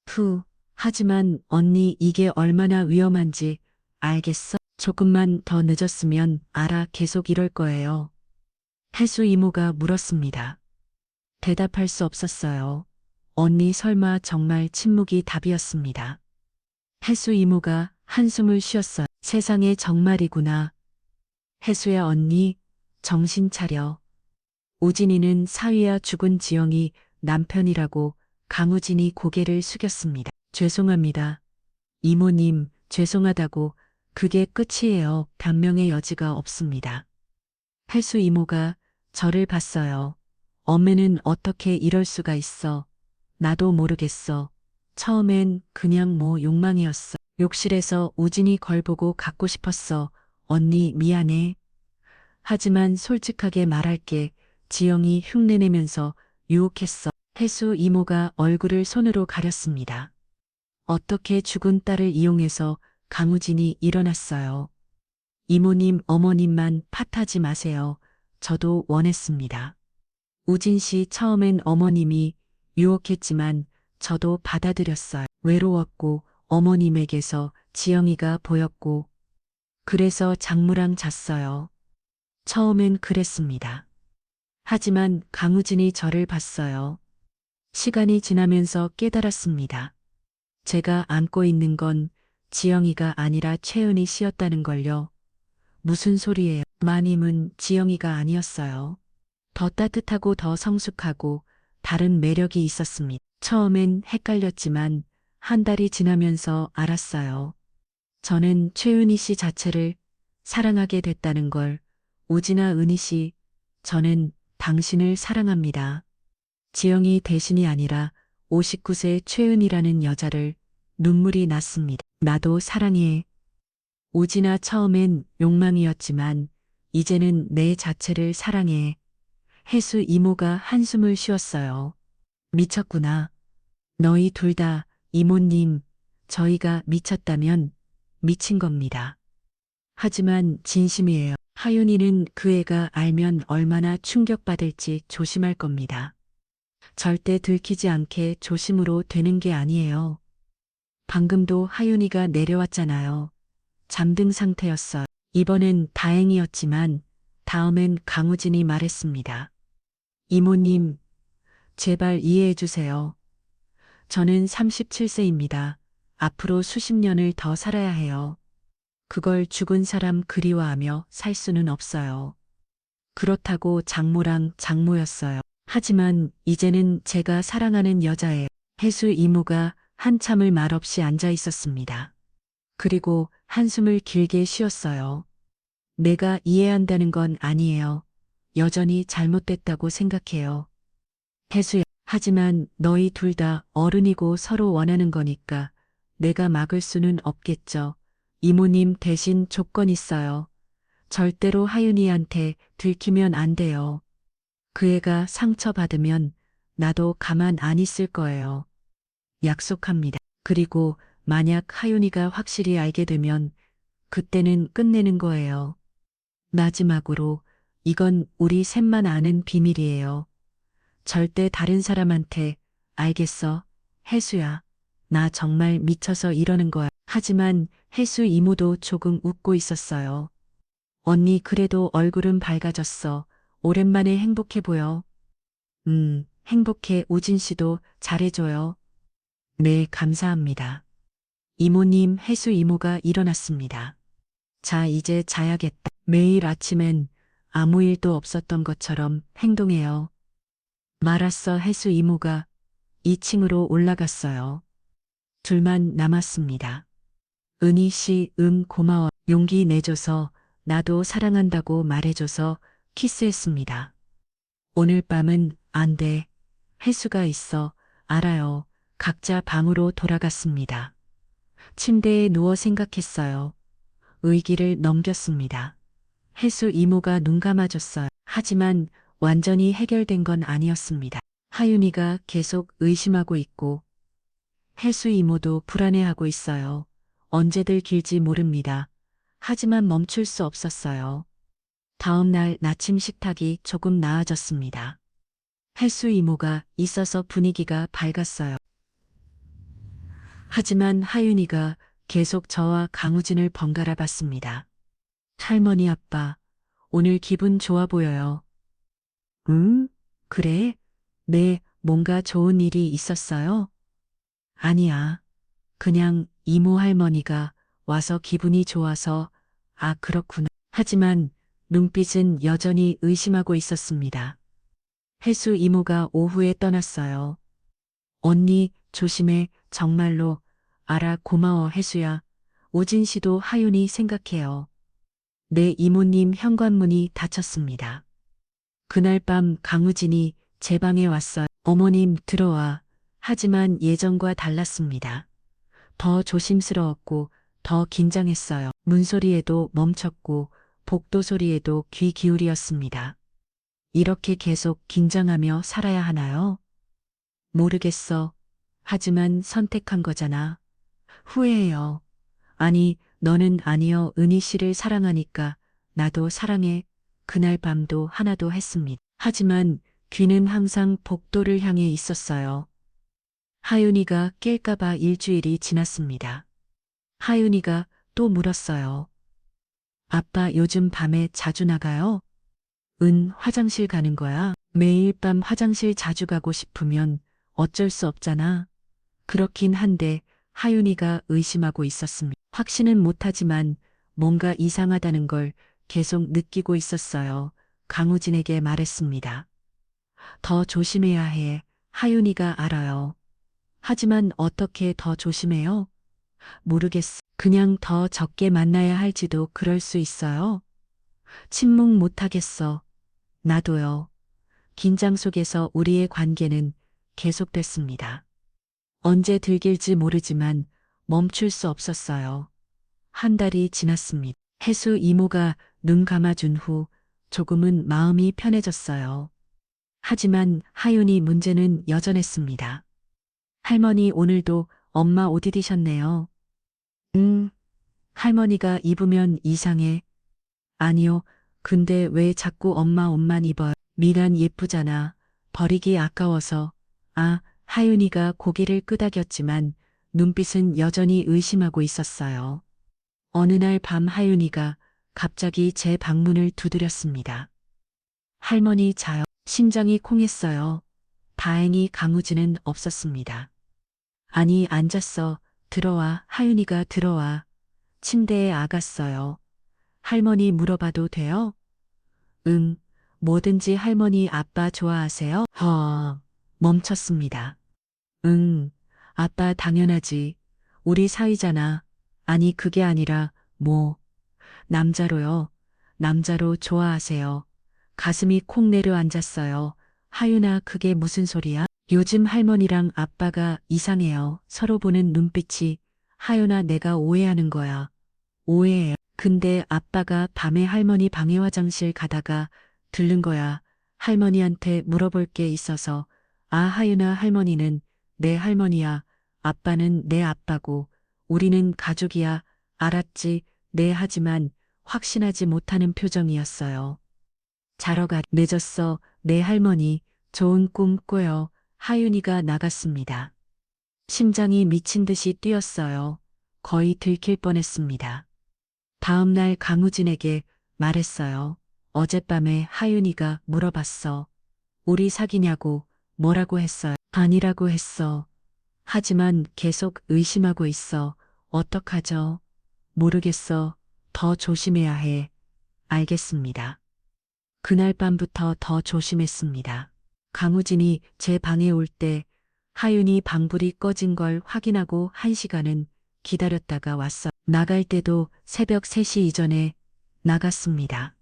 [SPEAKER 1] 후. 하지만 언니, 이게 얼마나 위험한지 알겠어? 조금만 더 늦었으면 알아. 계속 이럴 거예요. 혜수 이모가 물었습니다. 대답할 수 없었어요. 언니, 설마 정말 침묵이 답이었습니다. 혜수 이모가 한숨을 쉬었어요. 세상에, 정말이구나. 혜수야, 언니, 정신 차려. 우진이는 사위야. 죽은 지영이 남편이라고. 강우진이 고개를 숙였습니다. 죄송합니다. 이모님, 죄송하다고. 그게 끝이에요. 변명의 여지가 없습니다. 혜수 이모가 저를 봤어요. 엄매는 어떻게 이럴 수가 있어. 나도 모르겠어. 처음엔 그냥 욕망이었어. 욕실에서 우진이 걸 보고 갖고 싶었어. 언니, 미안해. 하지만 솔직하게 말할게. 지영이 흉내내면서 유혹했어. 혜수 이모가 얼굴을 손으로 가렸습니다. 어떻게 죽은 딸을 이용해서. 강우진이 일어났어요. 이모님, 어머님만 탓하지 마세요. 저도 원했습니다. 우진 씨, 처음엔 어머님이 유혹했지만 저도 받아들였어요. 외로웠고 어머님에게서 지영이가 보였고 그래서 장무랑 잤어요. 처음엔 그랬습니다. 하지만 강우진이 저를 봤어요. 시간이 지나면서 깨달았습니다. 제가 안고 있는 건 지영이가 아니라 최은희 씨였다는 걸요. 무슨 소리예요? 마님은 지영이가 아니었어요. 더 따뜻하고 더 성숙하고 다른 매력이 있었습니다. 처음엔 헷갈렸지만 한 달이 지나면서 알았어요. 저는 최은희 씨 자체를 사랑하게 됐다는 걸. 우진아, 은희 씨, 저는 당신을 사랑합니다. 지영이 대신이 아니라 59세 최은희라는 여자를. 눈물이 났습니다. 나도 사랑해. 우진아, 처음엔 욕망이었지만 이제는 내 자체를 사랑해. 혜수 이모가 한숨을 쉬었어요. 미쳤구나. 너희 둘 다. 이모님, 저희가 미쳤다면 미친 겁니다. 하지만 진심이에요. 하윤이는 그 애가 알면 얼마나 충격받을지 조심할 겁니다. 절대 들키지 않게 조심으로 되는 게 아니에요. 방금도 하윤이가 내려왔잖아요. 잠든 상태였어요. 이번엔 다행이었지만 다음엔 강우진이 말했습니다. 이모님, 제발 이해해 주세요. 저는 37세입니다. 앞으로 수십 년을 더 살아야 해요. 그걸 죽은 사람 그리워하며 살 수는 없어요. 그렇다고 장모랑 장모였어요. 하지만 이제는 제가 사랑하는 여자예요. 해수 이모가 한참을 말없이 앉아 있었습니다. 그리고 한숨을 길게 쉬었어요. 내가 이해한다는 건 아니에요. 여전히 잘못됐다고 생각해요. 해수야. 하지만 너희 둘 다 어른이고 서로 원하는 거니까 내가 막을 수는 없겠죠. 이모님 대신 조건 있어요. 절대로 하윤이한테 들키면 안 돼요. 그 애가 상처받으면 나도 가만 안 있을 거예요. 약속합니다. 그리고 만약 하윤이가 확실히 알게 되면 그때는 끝내는 거예요. 마지막으로 이건 우리 셋만 아는 비밀이에요. 절대 다른 사람한테 알겠어. 혜수야. 나 정말 미쳐서 이러는 거야. 하지만 혜수 이모도 조금 웃고 있었어요. 언니 그래도 얼굴은 밝아졌어. 오랜만에 행복해 보여. 행복해. 우진 씨도 잘해줘요. 네, 감사합니다. 이모님, 혜수 이모가 일어났습니다. 자, 이제 자야겠다. 매일 아침엔 아무 일도 없었던 것처럼 행동해요. 말았어. 혜수 이모가 2층으로 올라갔어요. 둘만 남았습니다. 은희 씨, 고마워. 용기 내줘서 나도 사랑한다고 말해줘서 키스했습니다. 오늘 밤은 안 돼. 혜수가 있어. 알아요. 각자 방으로 돌아갔습니다. 침대에 누워 생각했어요. 의기를 넘겼습니다. 혜수 이모가 눈 감아줬어요. 하지만 완전히 해결된 건 아니었습니다. 하윤이가 계속 의심하고 있고 혜수 이모도 불안해하고 있어요. 언제 들킬지 모릅니다. 하지만 멈출 수 없었어요. 다음 날 아침 식탁이 조금 나아졌습니다. 혜수 이모가 있어서 분위기가 밝았어요. 하지만 하윤이가 계속 저와 강우진을 번갈아 봤습니다. 할머니 아빠, 오늘 기분 좋아 보여요. 응? 그래? 네, 뭔가 좋은 일이 있었어요? 아니야. 그냥 이모 할머니가 와서 기분이 좋아서, 아, 그렇구나. 하지만 눈빛은 여전히 의심하고 있었습니다. 혜수 이모가 오후에 떠났어요. 언니, 조심해. 정말로. 알아. 고마워, 혜수야. 오진 씨도 하윤이 생각해요. 내 이모님 현관문이 닫혔습니다. 그날 밤 강우진이 제 방에 왔어요. 어머님, 들어와. 하지만 예전과 달랐습니다. 더 조심스러웠고 더 긴장했어요. 문소리에도 멈췄고 복도 소리에도 귀 기울였습니다. 이렇게 계속 긴장하며 살아야 하나요? 모르겠어. 하지만 선택한 거잖아. 후회해요. 아니, 너는 아니여. 은희 씨를 사랑하니까 나도 사랑해. 그날 밤도 하나도 했습니다. 하지만 귀는 항상 복도를 향해 있었어요. 하윤이가 깰까봐 일주일이 지났습니다. 하윤이가 또 물었어요. 아빠 요즘 밤에 자주 나가요? 화장실 가는 거야? 매일 밤 화장실 자주 가고 싶으면 어쩔 수 없잖아. 그렇긴 한데 하윤이가 의심하고 있었습니다. 확신은 못하지만 뭔가 이상하다는 걸 계속 느끼고 있었어요. 강우진에게 말했습니다. 더 조심해야 해. 하윤이가 알아요. 하지만 어떻게 더 조심해요? 모르겠어. 그냥 더 적게 만나야 할지도 그럴 수 있어요. 침묵 못하겠어. 나도요. 긴장 속에서 우리의 관계는 계속됐습니다. 언제 들킬지 모르지만 멈출 수 없었어요. 한 달이 지났습니다. 혜수 이모가 눈 감아준 후 조금은 마음이 편해졌어요. 하지만 하윤이 문제는 여전했습니다. 할머니 오늘도 엄마 옷 입으셨네요. 할머니가 입으면 이상해. 아니요. 근데 왜 자꾸 엄마 옷만 입어요? 미란 예쁘잖아. 버리기 아까워서. 아, 하윤이가 고개를 끄덕였지만 눈빛은 여전히 의심하고 있었어요. 어느 날 밤 하윤이가 갑자기 제 방문을 두드렸습니다. 할머니 자요. 심장이 콩했어요. 다행히 강우진은 없었습니다. 아니, 앉았어. 들어와. 하윤이가 들어와. 침대에 아갔어요. 할머니 물어봐도 돼요? 응, 뭐든지 할머니 아빠 좋아하세요? 멈췄습니다. 응, 아빠 당연하지. 우리 사위잖아. 아니, 그게 아니라, 남자로요. 남자로 좋아하세요. 가슴이 콩 내려앉았어요. 하윤아, 그게 무슨 소리야? 요즘 할머니랑 아빠가 이상해요. 서로 보는 눈빛이. 하윤아, 내가 오해하는 거야. 오해해요. 근데 아빠가 밤에 할머니 방에 화장실 가다가 들른 거야. 할머니한테 물어볼 게 있어서. 아, 하윤아, 할머니는 내 할머니야. 아빠는 내 아빠고. 우리는 가족이야. 알았지? 네, 하지만 확신하지 못하는 표정이었어요. 자러 가. 늦었어. 내 할머니. 좋은 꿈 꿔요. 하윤이가 나갔습니다. 심장이 미친 듯이 뛰었어요. 거의 들킬 뻔했습니다. 다음 날 강우진에게 말했어요. 어젯밤에 하윤이가 물어봤어. 우리 사귀냐고. 뭐라고 했어요? 아니라고 했어. 하지만 계속 의심하고 있어. 어떡하죠? 모르겠어. 더 조심해야 해. 알겠습니다. 그날 밤부터 더 조심했습니다. 강우진이 제 방에 올 때 하윤이 방불이 꺼진 걸 확인하고 1시간은 기다렸다가 왔어. 나갈 때도 새벽 3시 이전에 나갔습니다.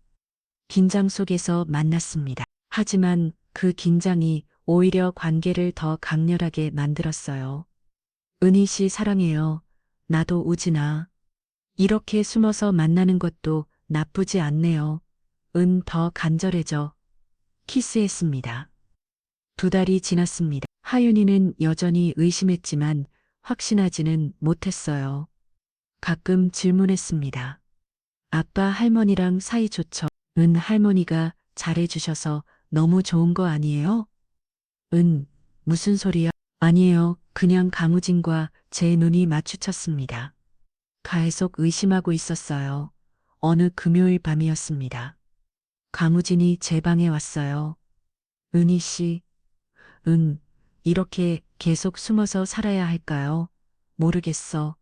[SPEAKER 1] 긴장 속에서 만났습니다. 하지만 그 긴장이 오히려 관계를 더 강렬하게 만들었어요. 은희 씨 사랑해요. 나도 우진아. 이렇게 숨어서 만나는 것도 나쁘지 않네요. 더 간절해져. 키스했습니다. 2달이 지났습니다. 하윤이는 여전히 의심했지만 확신하지는 못했어요. 가끔 질문했습니다. 아빠 할머니랑 사이 좋죠? 할머니가 잘해주셔서 너무 좋은 거 아니에요? 무슨 소리야? 아니에요. 그냥 강우진과 제 눈이 마주쳤습니다. 계속 의심하고 있었어요. 어느 금요일 밤이었습니다. 강우진이 제 방에 왔어요. 은희 씨, 이렇게 계속 숨어서 살아야 할까요? 모르겠어.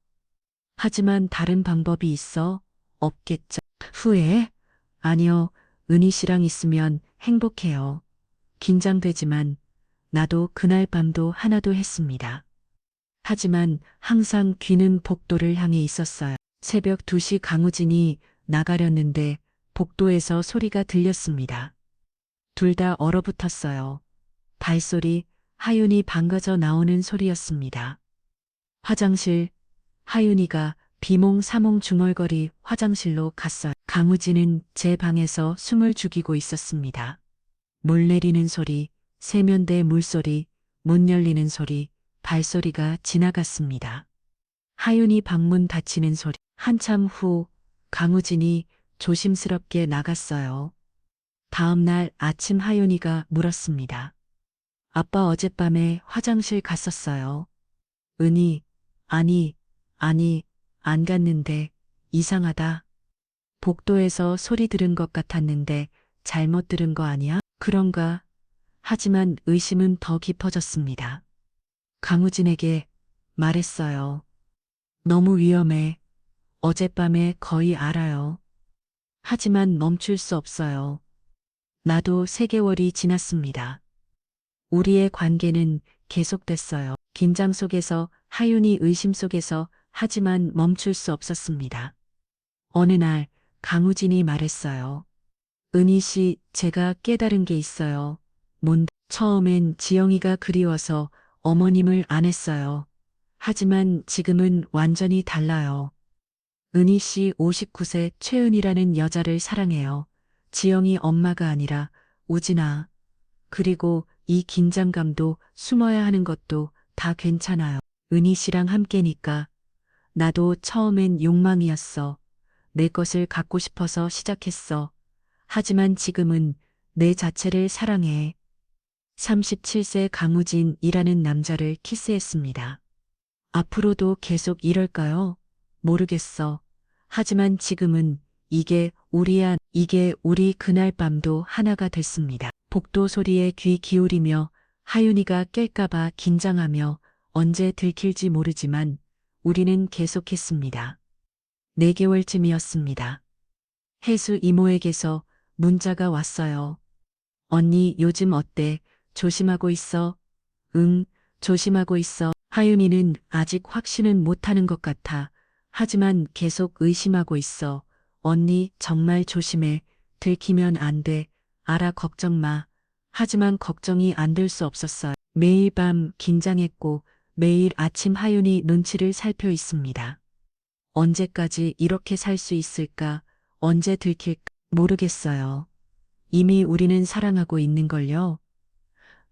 [SPEAKER 1] 하지만 다른 방법이 있어? 없겠죠. 후회? 아니요. 은희 씨랑 있으면 행복해요. 긴장되지만 나도 그날 밤도 하나도 했습니다. 하지만 항상 귀는 복도를 향해 있었어요. 새벽 2시 강우진이 나가려는데 복도에서 소리가 들렸습니다. 둘 다 얼어붙었어요. 발소리, 하윤이 방가져 나오는 소리였습니다. 화장실, 하윤이가 비몽사몽 중얼거리 화장실로 갔어요. 강우진은 제 방에서 숨을 죽이고 있었습니다. 물 내리는 소리, 세면대 물소리, 문 열리는 소리, 발소리가 지나갔습니다. 하윤이 방문 닫히는 소리. 한참 후 강우진이 조심스럽게 나갔어요. 다음 날 아침 하윤이가 물었습니다. 아빠 어젯밤에 화장실 갔었어요. 은희, 아니, 안 갔는데 이상하다. 복도에서 소리 들은 것 같았는데 잘못 들은 거 아니야? 그런가? 하지만 의심은 더 깊어졌습니다. 강우진에게 말했어요. 너무 위험해. 어젯밤에 거의 알아요. 하지만 멈출 수 없어요. 나도 3개월이 지났습니다. 우리의 관계는 계속됐어요. 긴장 속에서 하윤이 의심 속에서 하지만 멈출 수 없었습니다. 어느 날 강우진이 말했어요. 은희 씨, 제가 깨달은 게 있어요. 처음엔 지영이가 그리워서 어머님을 안 했어요. 하지만 지금은 완전히 달라요. 은희 씨 59세 최은이라는 여자를 사랑해요. 지영이 엄마가 아니라 우진아. 그리고 이 긴장감도 숨어야 하는 것도 다 괜찮아요. 은희 씨랑 함께니까. 나도 처음엔 욕망이었어. 내 것을 갖고 싶어서 시작했어. 하지만 지금은 내 자체를 사랑해. 37세 강우진이라는 남자를 키스했습니다. 앞으로도 계속 이럴까요? 모르겠어. 하지만 지금은 이게 우리 그날 밤도 하나가 됐습니다. 복도 소리에 귀 기울이며 하윤이가 깰까봐 긴장하며 언제 들킬지 모르지만 우리는 계속했습니다. 4개월쯤이었습니다. 혜수 이모에게서 문자가 왔어요. 언니 요즘 어때? 조심하고 있어? 응, 조심하고 있어. 하윤이는 아직 확신은 못하는 것 같아. 하지만 계속 의심하고 있어. 언니 정말 조심해. 들키면 안 돼. 알아, 걱정 마. 하지만 걱정이 안 될 수 없었어요. 매일 밤 긴장했고 매일 아침 하윤이 눈치를 살펴 있습니다. 언제까지 이렇게 살 수 있을까? 언제 들킬까? 모르겠어요. 이미 우리는 사랑하고 있는걸요.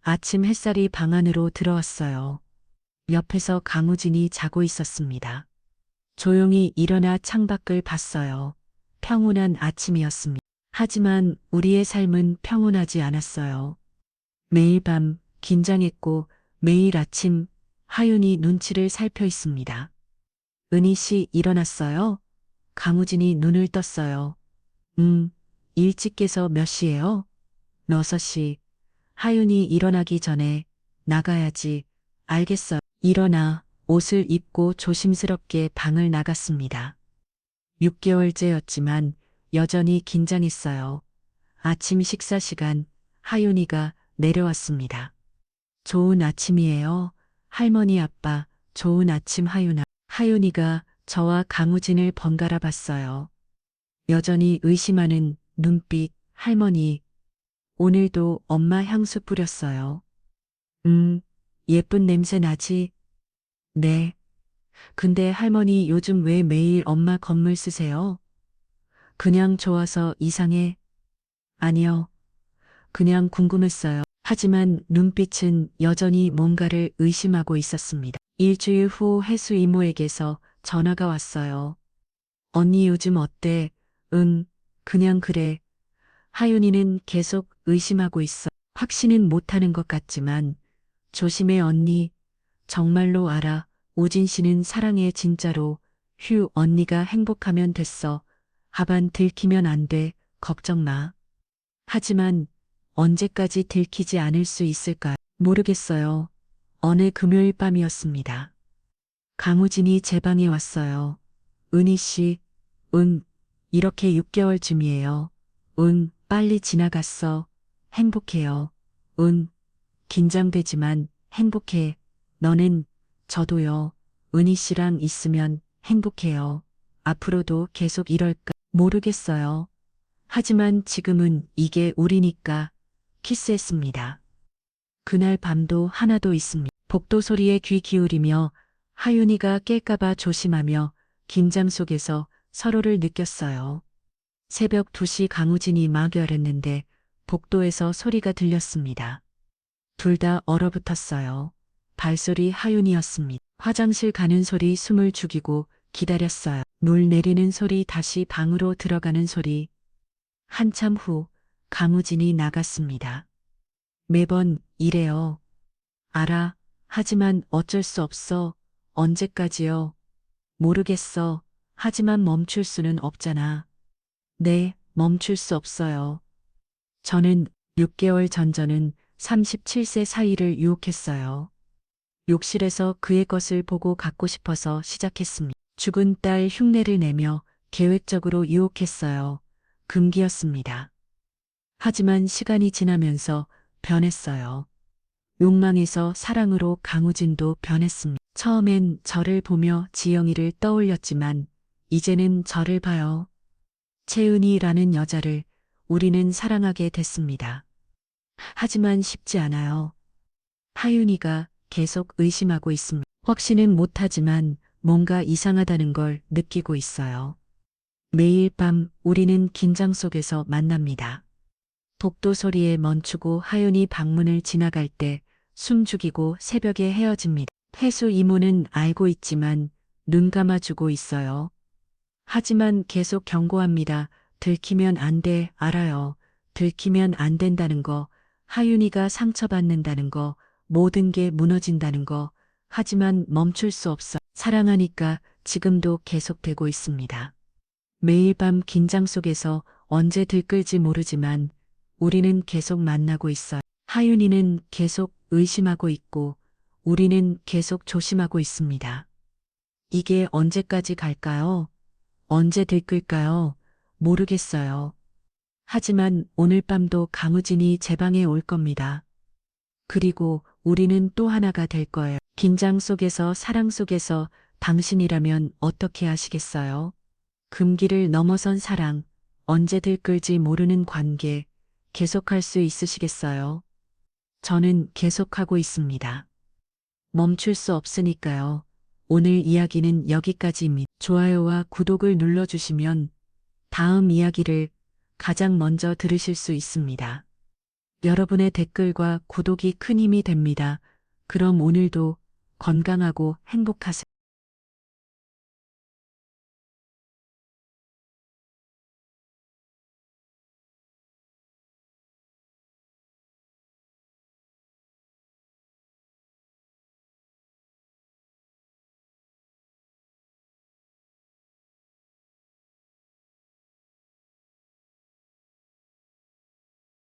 [SPEAKER 1] 아침 햇살이 방 안으로 들어왔어요. 옆에서 강우진이 자고 있었습니다. 조용히 일어나 창밖을 봤어요. 평온한 아침이었습니다. 하지만 우리의 삶은 평온하지 않았어요. 매일 밤 긴장했고 매일 아침 하윤이 눈치를 살펴 있습니다. 은희 씨 일어났어요? 강우진이 눈을 떴어요. 일찍 깨서 몇 시예요? 6시. 하윤이 일어나기 전에 나가야지. 알겠어. 일어나 옷을 입고 조심스럽게 방을 나갔습니다. 6개월째였지만 여전히 긴장했어요. 아침 식사 시간 하윤이가 내려왔습니다. 좋은 아침이에요. 할머니 아빠, 좋은 아침 하윤아. 하윤이가 저와 강우진을 번갈아 봤어요. 여전히 의심하는 눈빛, 할머니. 오늘도 엄마 향수 뿌렸어요. 예쁜 냄새 나지? 네. 근데 할머니 요즘 왜 매일 엄마 건물 쓰세요? 그냥 좋아서 이상해? 아니요. 그냥 궁금했어요. 하지만 눈빛은 여전히 뭔가를 의심하고 있었습니다. 일주일 후 혜수 이모에게서 전화가 왔어요. 언니 요즘 어때? 응, 그냥 그래. 하윤이는 계속 의심하고 있어. 확신은 못하는 것 같지만 조심해 언니. 정말로 알아. 오진 씨는 사랑해 진짜로. 휴 언니가 행복하면 됐어. 하반 들키면 안 돼. 걱정 마. 하지만 언제까지 들키지 않을 수 있을까? 모르겠어요. 어느 금요일 밤이었습니다. 강우진이 제 방에 왔어요. 은희 씨, 이렇게 6개월쯤이에요. 빨리 지나갔어. 행복해요. 긴장되지만 행복해. 너는? 저도요. 은희 씨랑 있으면 행복해요. 앞으로도 계속 이럴까? 모르겠어요. 하지만 지금은 이게 우리니까 키스했습니다. 그날 밤도 하나도 있습니다. 복도 소리에 귀 기울이며 하윤이가 깰까봐 조심하며 긴장 속에서 서로를 느꼈어요. 새벽 2시 강우진이 마결했는데 복도에서 소리가 들렸습니다. 둘 다 얼어붙었어요. 발소리 하윤이었습니다. 화장실 가는 소리 숨을 죽이고 기다렸어요. 물 내리는 소리 다시 방으로 들어가는 소리. 한참 후 강우진이 나갔습니다. 매번 이래요. 알아. 하지만 어쩔 수 없어. 언제까지요? 모르겠어. 하지만 멈출 수는 없잖아. 네, 멈출 수 없어요. 저는 6개월 전 저는 37세 사위를 유혹했어요. 욕실에서 그의 것을 보고 갖고 싶어서 시작했습니다. 죽은 딸 흉내를 내며 계획적으로 유혹했어요. 금기였습니다. 하지만 시간이 지나면서 변했어요. 욕망에서 사랑으로 강우진도 변했습니다. 처음엔 저를 보며 지영이를 떠올렸지만 이제는 저를 봐요. 채은이라는 여자를 우리는 사랑하게 됐습니다. 하지만 쉽지 않아요. 하윤이가 계속 의심하고 있습니다. 확신은 못하지만 뭔가 이상하다는 걸 느끼고 있어요. 매일 밤 우리는 긴장 속에서 만납니다. 복도 소리에 멈추고 하윤이 방문을 지나갈 때 숨죽이고 새벽에 헤어집니다. 혜수 이모는 알고 있지만 눈 감아주고 있어요. 하지만 계속 경고합니다. 들키면 안 돼, 알아요. 들키면 안 된다는 거, 하윤이가 상처받는다는 거, 모든 게 무너진다는 거. 하지만 멈출 수 없어. 사랑하니까 지금도 계속되고 있습니다. 매일 밤 긴장 속에서 언제 들끓지 모르지만 우리는 계속 만나고 있어요. 하윤이는 계속 의심하고 있고 우리는 계속 조심하고 있습니다. 이게 언제까지 갈까요? 언제 들끓까요? 모르겠어요. 하지만 오늘 밤도 강우진이 제 방에 올 겁니다. 그리고 우리는 또 하나가 될 거예요. 긴장 속에서 사랑 속에서 당신이라면 어떻게 하시겠어요? 금기를 넘어선 사랑, 언제 들끓지 모르는 관계, 계속할 수 있으시겠어요? 저는 계속하고 있습니다. 멈출 수 없으니까요. 오늘 이야기는 여기까지입니다. 좋아요와 구독을 눌러주시면 다음 이야기를 가장 먼저 들으실 수 있습니다. 여러분의 댓글과 구독이 큰 힘이 됩니다. 그럼 오늘도 건강하고 행복하세요.